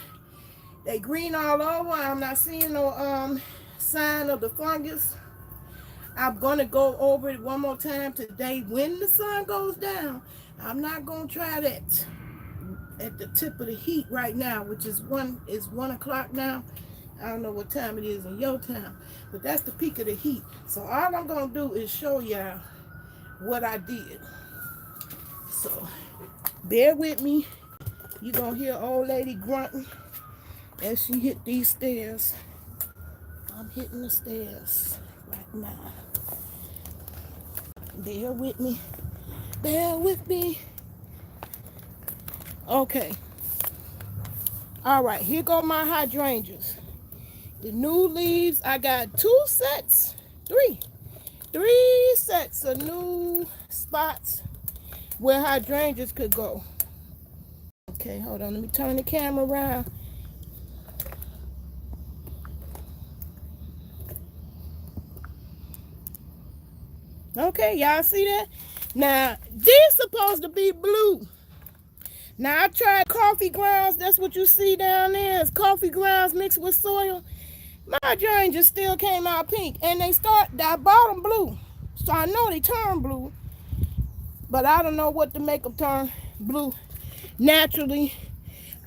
They green all over. I'm not seeing no sign of the fungus. I'm going to go over it one more time today when the sun goes down. I'm not going to try that at the tip of the heat right now, which is 1 o'clock now. I don't know what time it is in your time, but that's the peak of the heat. So all I'm going to do is show y'all what I did. So bear with me. You're going to hear old lady grunting as she hit these stairs. I'm hitting the stairs right now. Bear with me. Bear with me. Okay. All right, here go my hydrangeas. The new leaves, I got 3 sets of new spots where hydrangeas could go. Okay, hold on, let me turn the camera around. Okay, y'all see that? Now, these supposed to be blue. Now, I tried coffee grounds. That's what you see down there. It's coffee grounds mixed with soil. My hydrangeas still came out pink. And I bought them blue. So I know they turn blue. But I don't know what to make them turn blue. Naturally,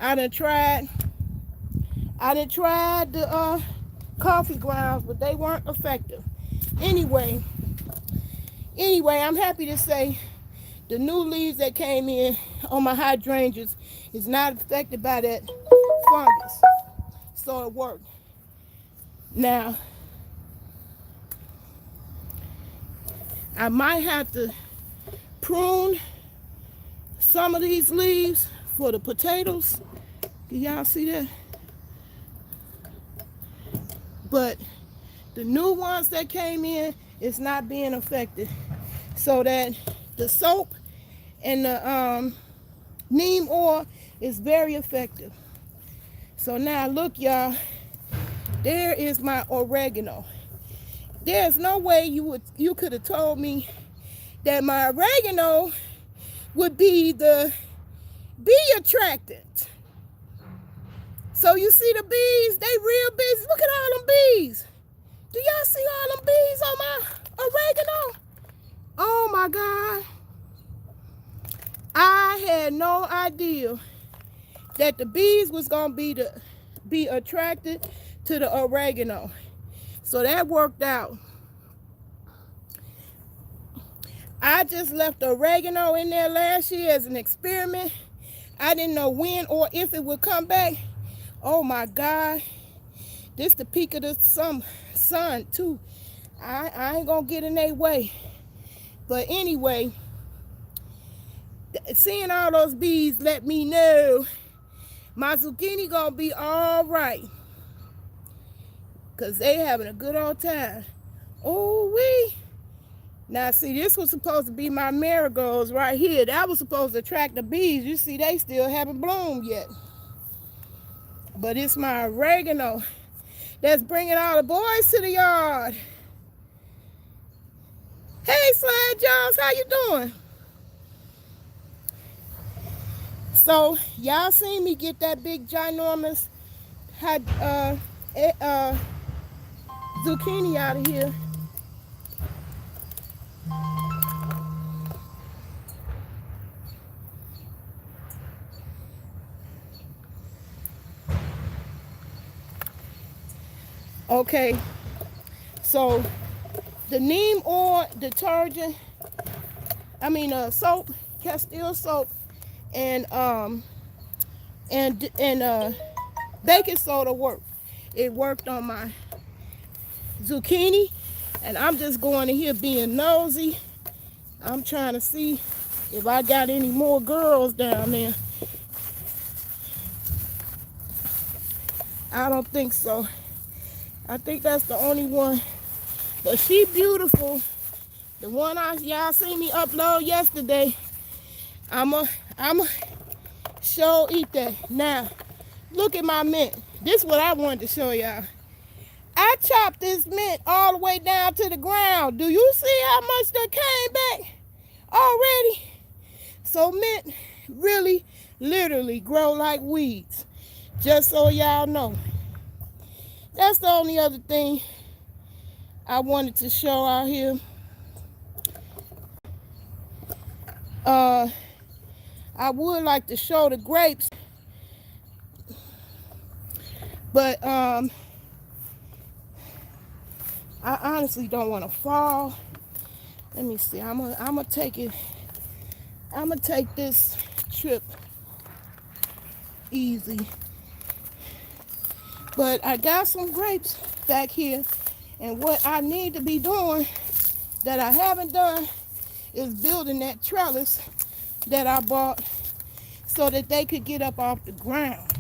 I done tried the coffee grounds, but they weren't effective. Anyway, I'm happy to say the new leaves that came in on my hydrangeas is not affected by that fungus. So it worked. Now, I might have to prune some of these leaves for the potatoes. Can y'all see that? But the new ones that came in is not being affected. So that the soap and the neem oil is very effective. So now look, y'all, there is my oregano. There's no way you could have told me that my oregano would be the bee attractant. So you see the bees, they real bees. Look at all them bees. Do y'all see all them bees on my oregano? Oh my God. I had no idea that the bees was gonna be attracted to the oregano. So that worked out. I just left the oregano in there last year as an experiment. I didn't know when or if it would come back. Oh my God. This the peak of the sun too. I ain't gonna get in their way. But anyway, seeing all those bees let me know my zucchini gonna be all right. Cause they having a good old time. Oh wee. Now see, this was supposed to be my marigolds right here. That was supposed to attract the bees. You see, they still haven't bloomed yet. But it's my oregano that's bringing all the boys to the yard. Hey, Slide Jones, how you doing? So, y'all seen me get that big, ginormous zucchini out of here. Okay, so the neem oil detergent, soap, Castile soap, and baking soda worked. It worked on my zucchini, and I'm just going in here being nosy. I'm trying to see if I got any more girls down there. I don't think so. I think that's the only one. But she beautiful. The one y'all seen me upload yesterday. I'ma show eat that. Now, look at my mint. This is what I wanted to show y'all. I chopped this mint all the way down to the ground. Do you see how much that came back already? So mint really, literally grow like weeds. Just so y'all know. That's the only other thing I wanted to show out here. I would like to show the grapes, but I honestly don't want to fall. Let me see. I'm gonna take it. I'm gonna take this trip easy. But I got some grapes back here, and what I need to be doing that I haven't done is building that trellis that I bought so that they could get up off the ground.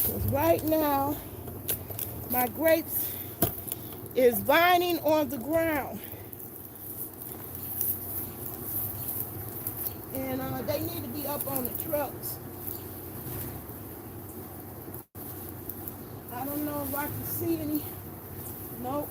Because right now, my grapes is vining on the ground. And they need to be up on the trucks. I don't know if I can see any. Nope.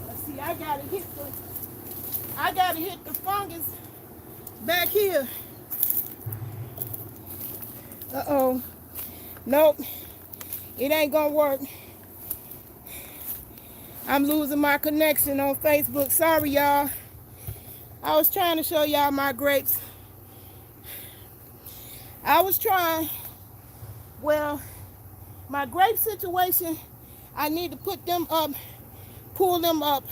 Let's see, I gotta hit the fungus back here. Uh-oh. Nope. It ain't gonna work. I'm losing my connection on Facebook. Sorry, y'all. I was trying to show y'all my grapes. Well, my grape situation, I need to put them up, pull them up,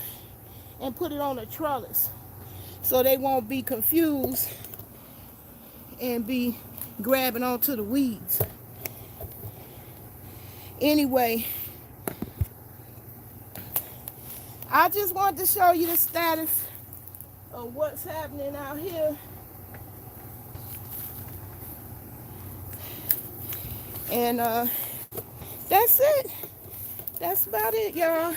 and put it on a trellis so they won't be confused and be grabbing onto the weeds. Anyway, I just wanted to show you the status of what's happening out here. And that's it. That's about it, y'all.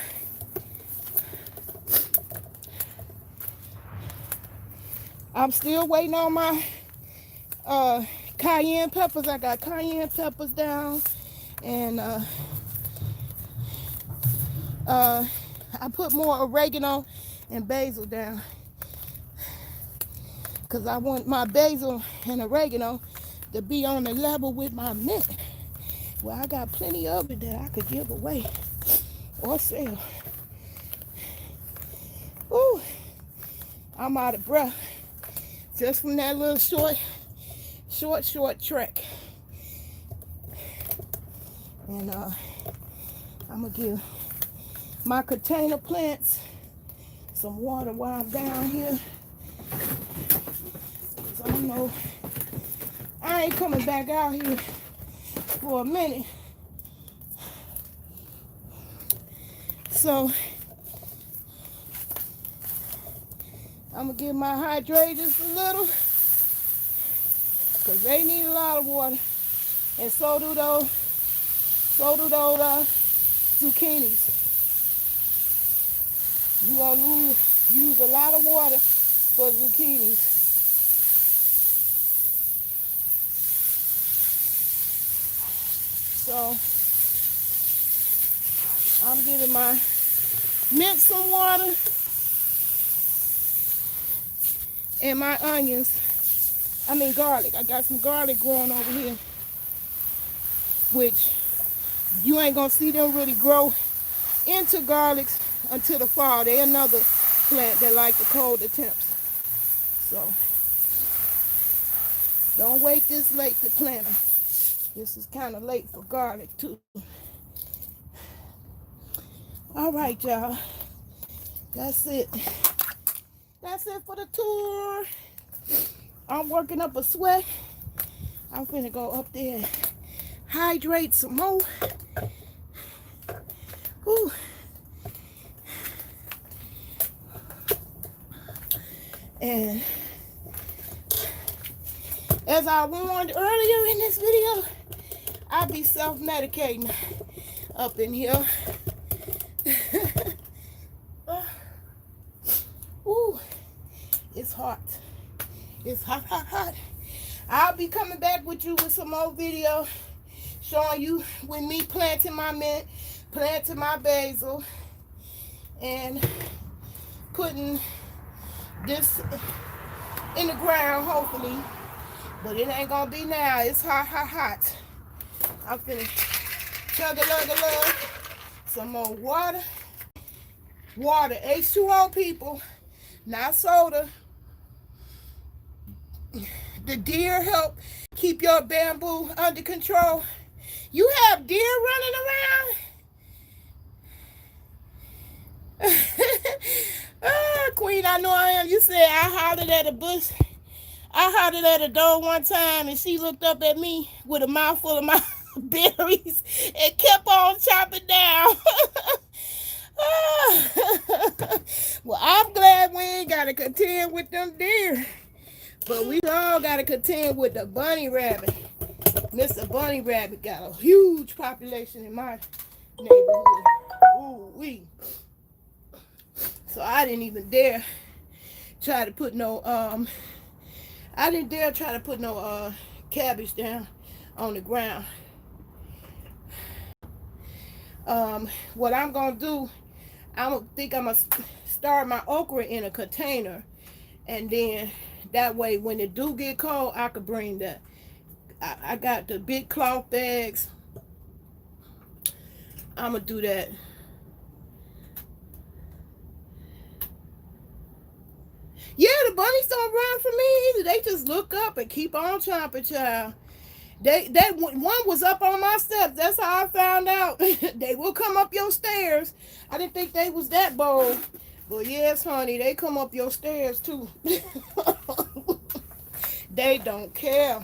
I'm still waiting on my cayenne peppers. I got cayenne peppers down, and I put more oregano and basil down because I want my basil and oregano to be on the level with my mint. Well, I got plenty of it that I could give away or sell. Ooh, I'm out of breath just from that little short trek. And I'm gonna give my container plants some water while I'm down here. 'Cause I know I ain't coming back out here for a minute. So I'm gonna give my hydrangeas a little, because they need a lot of water. And so do those zucchinis. You gonna use a lot of water for zucchinis. So I'm giving my mint some water and my garlic. I got some garlic growing over here, which you ain't gonna see them really grow into garlics until the fall. They another plant that like the colder temps. So don't wait this late to plant them. This is kind of late for garlic too. All right, y'all. That's it. That's it for the tour. I'm working up a sweat. I'm finna go up there and hydrate some more. Whew. And as I warned earlier in this video, I'll be self-medicating up in here. Ooh, it's hot. It's hot, hot, hot. I'll be coming back with you with some more video showing you with me planting my mint, planting my basil, and putting this in the ground, hopefully. But it ain't gonna be now. It's hot, hot, hot. I'm finna chug-a-lug-a-lug some more water. Water, H2O, people, not soda. The deer help keep your bamboo under control. You have deer running around? Queen, I know I am. You said I hollered at a bush. I hollered at a dog one time, and she looked up at me with a mouthful of my berries and kept on chopping down. Well, I'm glad we ain't got to contend with them deer. But we all got to contend with the bunny rabbit. Mr. Bunny Rabbit got a huge population in my neighborhood. Ooh-wee. So I didn't even dare try to put no, cabbage down on the ground. What I'm going to do, I'm going to start my okra in a container. And then that way, when it do get cold, I could bring that. I got the big cloth bags. I'm going to do that. Yeah, the bunnies don't run from me either. They just look up and keep on chomping, child. One was up on my steps. That's how I found out. They will come up your stairs. I didn't think they was that bold. But yes, honey, they come up your stairs too. They don't care.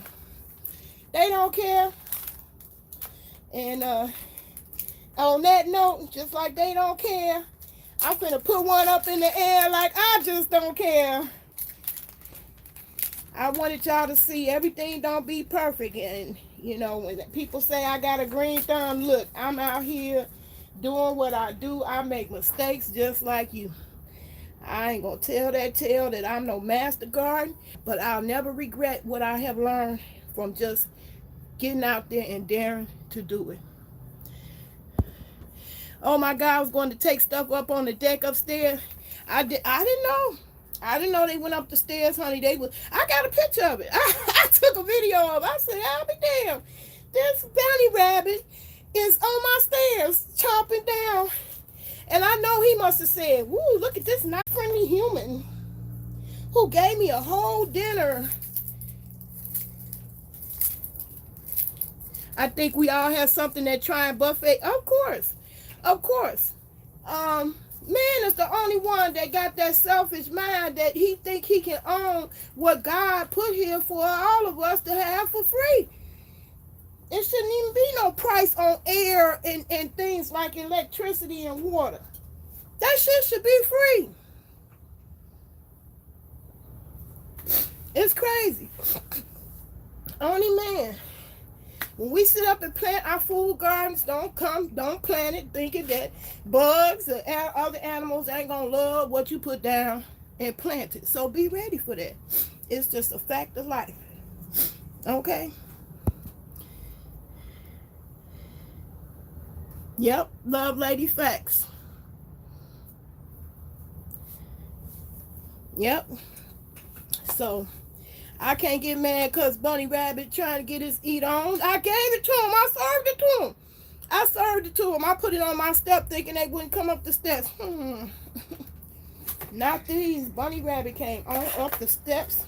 They don't care. And on that note, just like they don't care, I'm finna put one up in the air like I just don't care. I wanted y'all to see everything don't be perfect. And, you know, when people say I got a green thumb, look, I'm out here doing what I do. I make mistakes just like you. I ain't gonna tell that tale that I'm no master garden, but I'll never regret what I have learned from just getting out there and daring to do it. Oh my God, I was going to take stuff up on the deck upstairs. I didn't know. I didn't know they went up the stairs, honey. They was. I got a picture of it. I took a video of it. I said, "I'll be damn. This bunny rabbit is on my stairs, chomping down." And I know he must have said, "Woo, look at this nice friendly human who gave me a whole dinner." I think we all have something that trying buffet. Of course. Of course. Man is the only one that got that selfish mind that he think he can own what God put here for all of us to have for free. It shouldn't even be no price on air and things like electricity and water. That shit should be free. It's crazy. Only man. When we sit up and plant our food gardens, don't plant it thinking that bugs or other animals ain't gonna love what you put down and plant it. So be ready for that. It's just a fact of life. Okay? Yep, love lady facts. Yep. So I can't get mad because Bunny Rabbit trying to get his eat on. I gave it to him. I served it to him. I put it on my step thinking they wouldn't come up the steps. Not these. Bunny Rabbit came on up the steps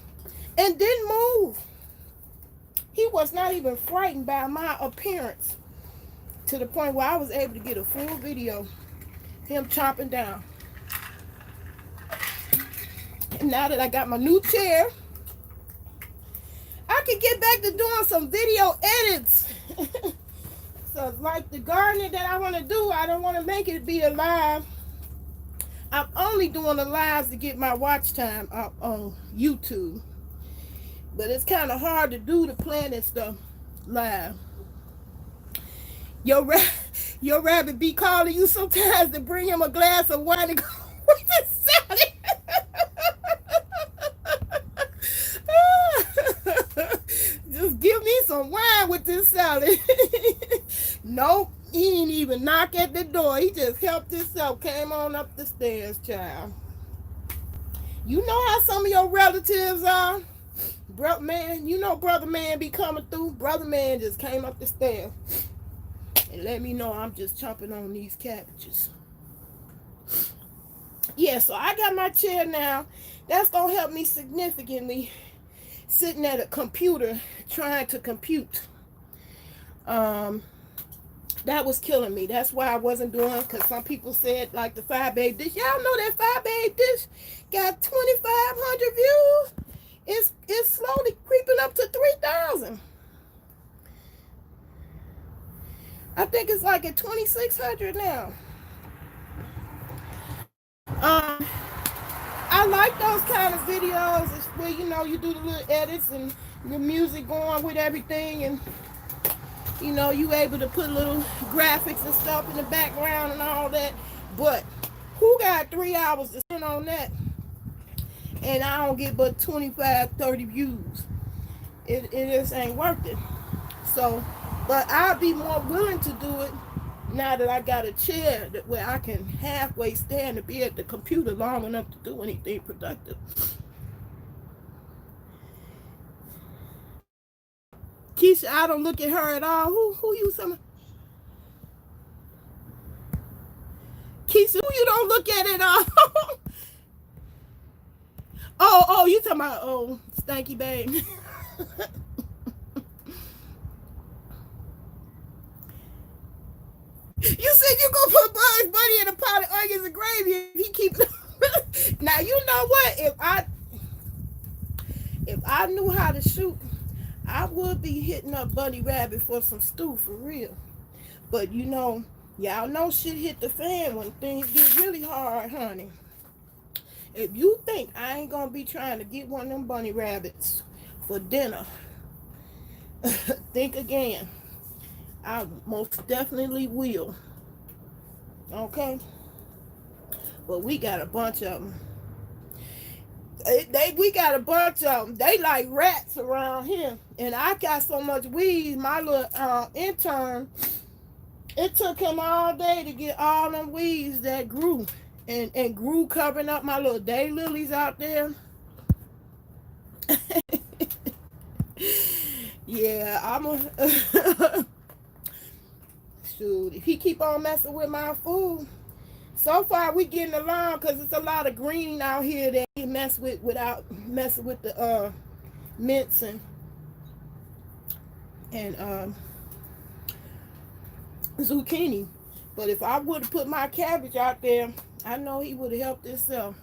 and didn't move. He was not even frightened by my appearance to the point where I was able to get a full video. Him chomping down. And now that I got my new chair, I can get back to doing some video edits. So like the gardening that I want to do, I don't want to make it be a live. I'm only doing the lives to get my watch time up on YouTube. But it's kind of hard to do the planting stuff live. Your rabbit be calling you sometimes to bring him a glass of wine to go with the salad. Just give me some wine with this salad. Nope, he didn't even knock at the door. He just helped himself, came on up the stairs, child. You know how some of your relatives are. Brother man, you know brother man be coming through. Brother man just came up the stairs and let me know I'm just chomping on these cabbages. Yeah, so I got my chair now. That's gonna help me significantly sitting at a computer trying to compute. That was killing me. That's why I wasn't doing, because some people said like the 5 babe dish. Y'all know that 5 babe dish got 2,500 views. It's slowly creeping up to 3,000. I think it's like at 2,600 now. I like those kind of videos. It's where you do the little edits and the music going with everything, and you able to put little graphics and stuff in the background and all that. But who got 3 hours to spend on that? And I don't get but 25, 30 views. It just ain't worth it. So, but I'll be more willing to do it now that I got a chair where I can halfway stand to be at the computer long enough to do anything productive. Keisha, I don't look at her at all. Who you some? Keisha, who you don't look at at all? oh, you talking about Stanky Babe. You said you gonna put Bugs Bunny in a pot of onions and gravy if he keep it. Now you know what? If I knew how to shoot, I would be hitting up Bunny Rabbit for some stew for real. But y'all know shit hit the fan when things get really hard, honey. If you think I ain't gonna be trying to get one of them bunny rabbits for dinner. Think again. I most definitely will. Okay? But we got a bunch of them. We got a bunch of them. They like rats around here. And I got so much weed. My little intern, it took him all day to get all them weeds that grew. And grew covering up my little daylilies out there. Yeah, I'm a shoot. If he keep on messing with my food, so far we getting along because it's a lot of green out here that he mess with without messing with the mints and zucchini. But if I would have put my cabbage out there, I know he would have helped himself.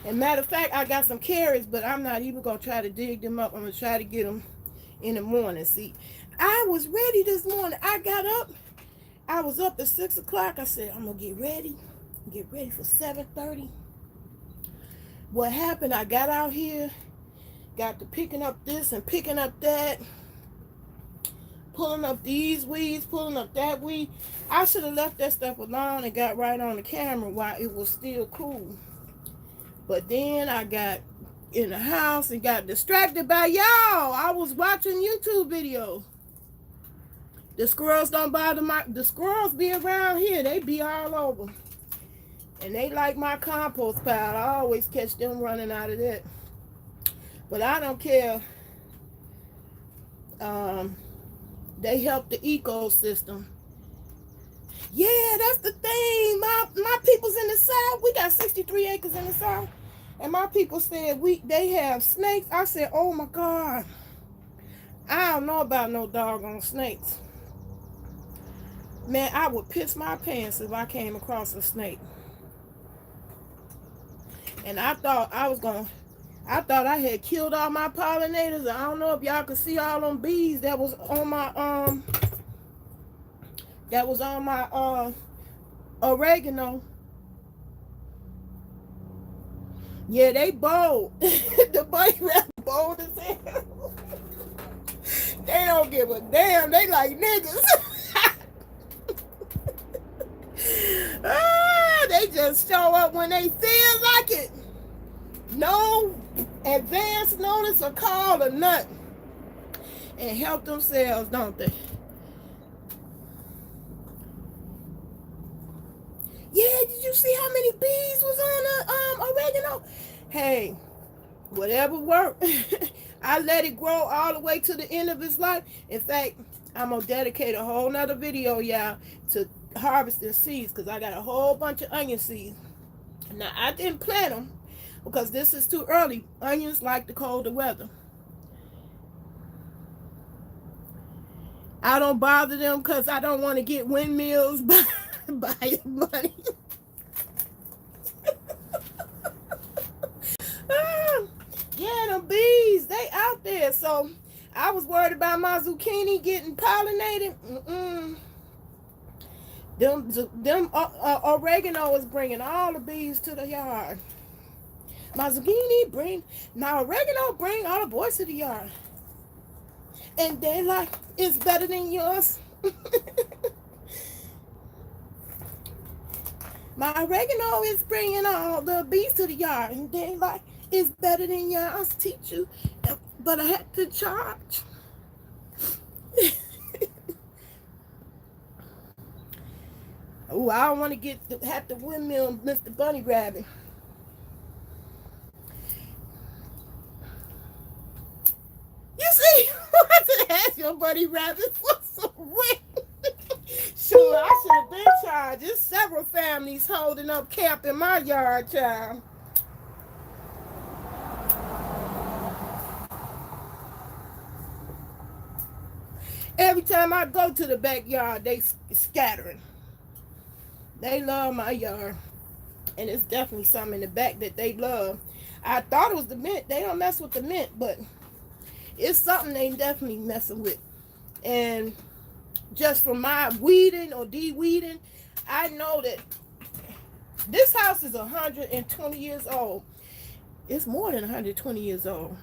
And matter of fact, I got some carrots, but I'm not even gonna try to dig them up. I'm gonna try to get them in the morning. See, I was ready this morning. I got up. I was up at 6 o'clock. I said, I'm gonna get ready for 7:30. What happened? I got out here, got to picking up this and picking up that, pulling up these weeds, pulling up that weed. I should have left that stuff alone and got right on the camera while it was still cool. But then I got in the house and got distracted by y'all. I was watching YouTube videos. The squirrels don't bother the squirrels be around here. They be all over. And they like my compost pile. I always catch them running out of that. But I don't care. They help the ecosystem. Yeah, that's the thing. My people's in the South. We got 63 acres in the South. And my people said they have snakes. I said, oh my God. I don't know about no doggone snakes. Man, I would piss my pants if I came across a snake. And I thought I had killed all my pollinators. I don't know if y'all could see all them bees that was on my oregano. Yeah, they bold. The bunny rabbit bold as hell. They don't give a damn. They like niggas. They just show up when they feel like it. No advance notice or call or nothing. And help themselves, don't they? Yeah, did you see how many bees was on the oregano? Hey, whatever worked. I let it grow all the way to the end of its life. In fact, I'm gonna dedicate a whole nother video, y'all, to harvesting seeds, because I got a whole bunch of onion seeds. Now, I didn't plant them because this is too early. Onions like the colder weather. I don't bother them because I don't want to get windmills by money. Yeah, them bees, they out there. So I was worried about my zucchini getting pollinated. Them oregano is bringing all the bees to the yard. My oregano bring all the boys to the yard. And they're like, it's better than yours. My oregano is bringing all the bees to the yard. And they're like, it's better than yours, teacher. But I had to charge. Oh, I don't want to have to windmill Mr. Bunny Rabbit. You see, I should ask your Bunny Rabbit for some rent. Sure, I should have been charged. There's several families holding up camp in my yard, child. Every time I go to the backyard, they scattering. They love my yard. And it's definitely something in the back that they love. I thought it was the mint. They don't mess with the mint, but it's something they definitely messing with. And just from my weeding or de-weeding, I know that this house is 120 years old. It's more than 120 years old.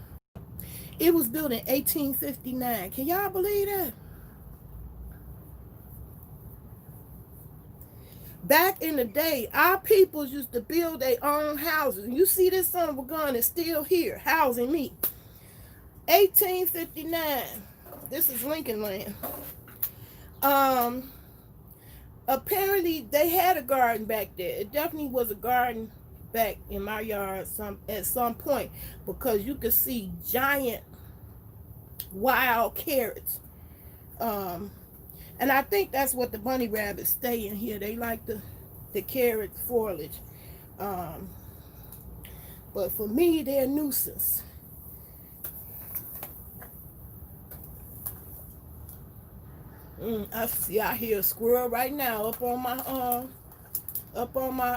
It was built in 1859. Can y'all believe that? Back in the day, our peoples used to build their own houses. You see this son of a gun is still here, housing me. 1859. This is Lincoln Land. Um, Apparently they had a garden back there. It definitely was a garden back in my yard at some point, because you could see giant wild carrots. Um, and I think that's what the bunny rabbits stay in here. They like the carrot foliage. Um, but for me, they're a nuisance. I hear a squirrel right now up on my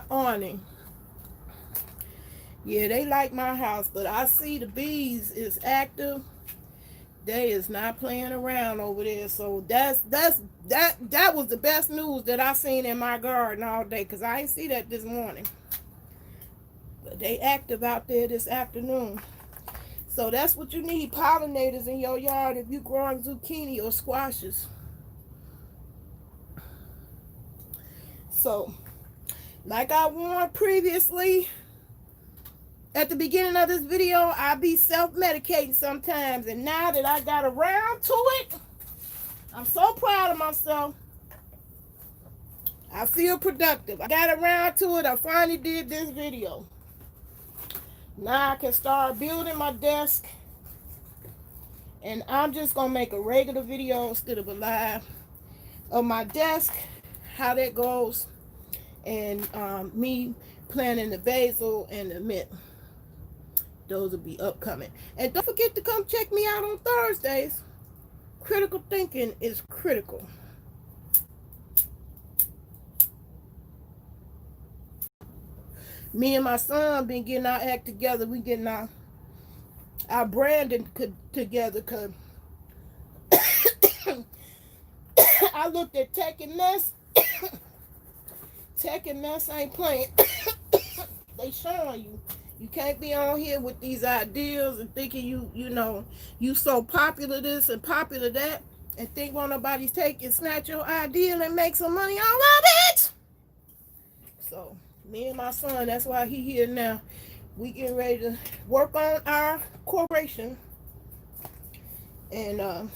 awning. Yeah, they like my house, but I see the bees is active. They is not playing around over there. So that was the best news that I seen in my garden all day, because I ain't see that this morning. But they active out there this afternoon. So that's what you need, pollinators in your yard if you growing zucchini or squashes. So, like I warned previously, at the beginning of this video, I be self-medicating sometimes. And now that I got around to it, I'm so proud of myself. I feel productive. I got around to it. I finally did this video. Now I can start building my desk. And I'm just going to make a regular video instead of a live of my desk, how that goes, and me planting the basil and the mint. Those will be upcoming. And don't forget to come check me out on Thursdays. Critical thinking is critical. Me and my son been getting our act together. We getting our branding together, because I looked at Tech and Ness. Tech and Ness ain't playing. They showing you can't be on here with these ideas and thinking you so popular this and popular that, and think won't nobody take and snatch your ideal and make some money out of it. So me and my son, that's why he here now. We getting ready to work on our corporation, and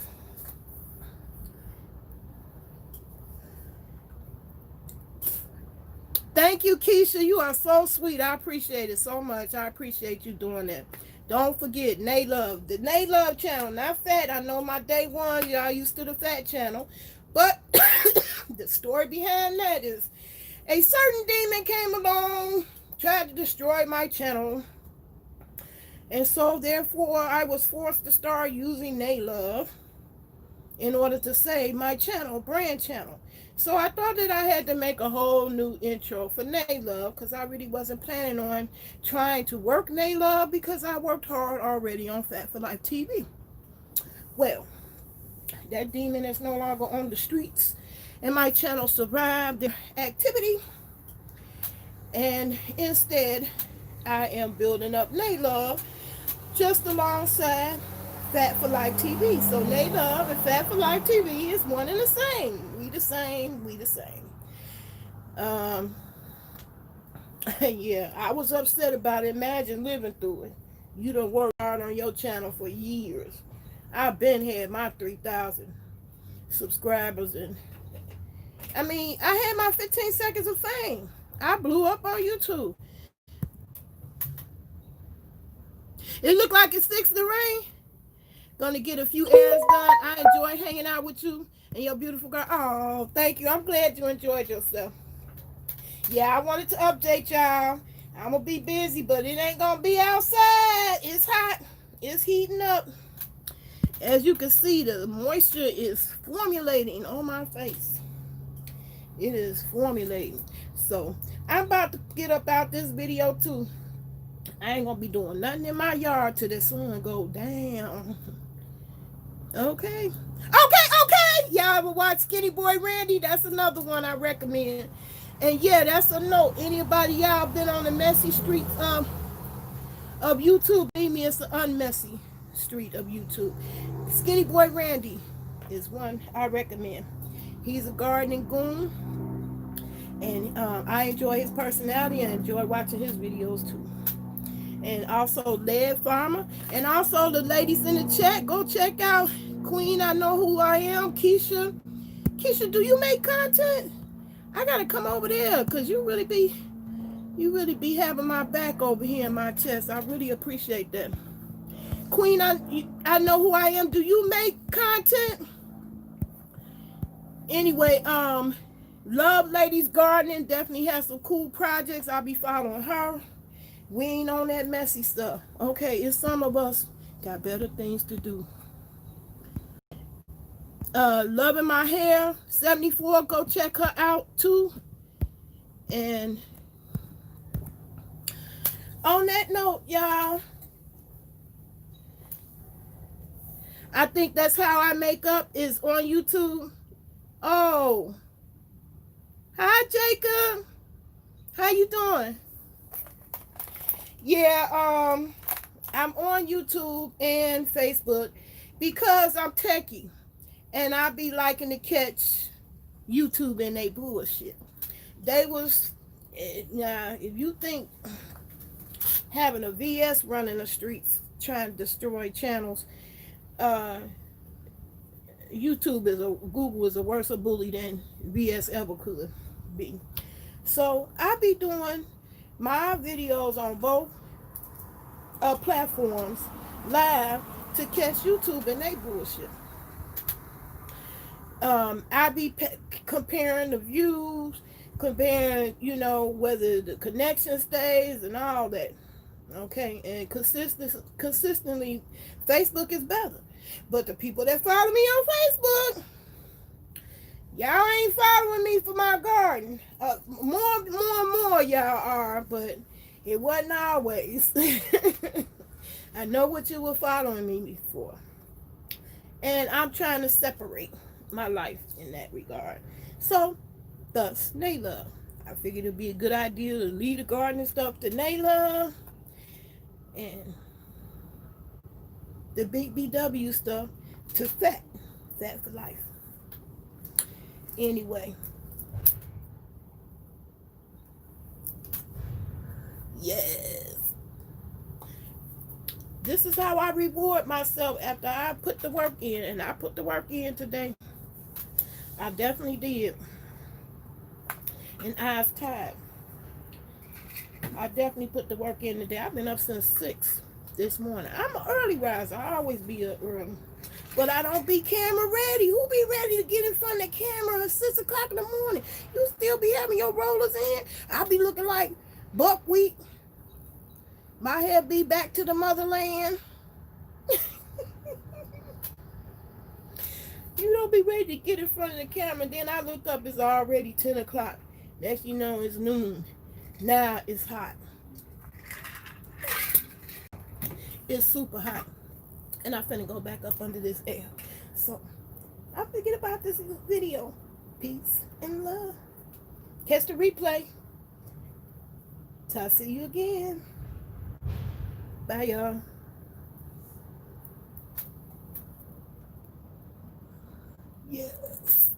thank you, Keisha. You are so sweet. I appreciate it so much. I appreciate you doing that. Don't forget, Nay Love. The Nay Love channel. Not fat. I know my day one, y'all used to the fat channel. But the story behind that is a certain demon came along, tried to destroy my channel. And so, therefore, I was forced to start using Nay Love in order to save my channel, brand channel. So I thought that I had to make a whole new intro for Nay Love, because I really wasn't planning on trying to work Nay Love, because I worked hard already on Fat for Life TV. Well, that demon is no longer on the streets, and my channel survived the activity. And instead, I am building up Nay Love just alongside Fat for Life TV. So Nay Love and Fat for Life TV is one and the same. We the same. Yeah, I was upset about it. Imagine living through it. You done worked hard on your channel for years. I've been had my 3,000 subscribers, and I mean, I had my 15 seconds of fame. I blew up on YouTube. It looked like it's fixing to rain. Gonna get a few errands done. I enjoy hanging out with you and your beautiful girl. Oh, thank you. I'm glad you enjoyed yourself. Yeah, I wanted to update y'all. I'm gonna be busy, but it ain't gonna be outside. It's hot. It's heating up. As you can see, the moisture is formulating on my face. It is formulating. So I'm about to get up out this video too. I ain't gonna be doing nothing in my yard till the sun go down. Okay. Y'all ever watch Skinny Boy Randy? That's another one I recommend. And yeah, that's a note. Anybody y'all been on the messy streets of of YouTube. Believe me, it's the unmessy street of YouTube. Skinny Boy Randy is one I recommend. He's a gardening goon, and I enjoy his personality and enjoy watching his videos too. And also Lead Farmer, and also the ladies in the chat, go check out Queen. I know who I am, Keisha. Keisha, do you make content? I gotta come over there because you really be having my back over here in my chest. I really appreciate that. Queen, I know who I am. Do you make content? Anyway, Love Ladies Gardening definitely has some cool projects. I'll be following her. We ain't on that messy stuff. Okay, it's some of us got better things to do. Loving My Hair 74, go check her out too. And on that note, y'all, I think that's how I make up is on YouTube. Oh, hi Jacob. How you doing? Yeah, I'm on YouTube and Facebook because I'm techie and I be liking to catch YouTube and they bullshit. They was now if you think having a VS running the streets trying to destroy channels, uh Google is a worse a bully than VS ever could be. So I be doing my videos on both platforms live to catch YouTube and they bullshit. I be comparing the views, comparing, whether the connection stays and all that. Okay, and consistently, Facebook is better. But the people that follow me on Facebook, y'all ain't following me for my garden. More and more y'all are, but it wasn't always. I know what you were following me for. And I'm trying to separate my life in that regard. So, thus, Nayla. I figured it'd be a good idea to leave the gardening stuff to Nayla. And the big BW stuff to Fat for life. Anyway. Yes. This is how I reward myself after I put the work in. And I put the work in today. I definitely did. And eyes tired. I definitely put the work in today. I've been up since 6 this morning. I'm an early riser. I always be up early. But I don't be camera ready. Who be ready to get in front of the camera at 6 o'clock in the morning? You still be having your rollers in? I be looking like buckwheat. My hair be back to the motherland. You don't be ready to get in front of the camera. Then I look up, it's already 10 o'clock. Next you know, it's noon. Now it's hot. It's super hot. And I'm finna go back up under this air. So, I forget about this video. Peace and love. Catch the replay. Till I see you again. Bye, y'all. Yes.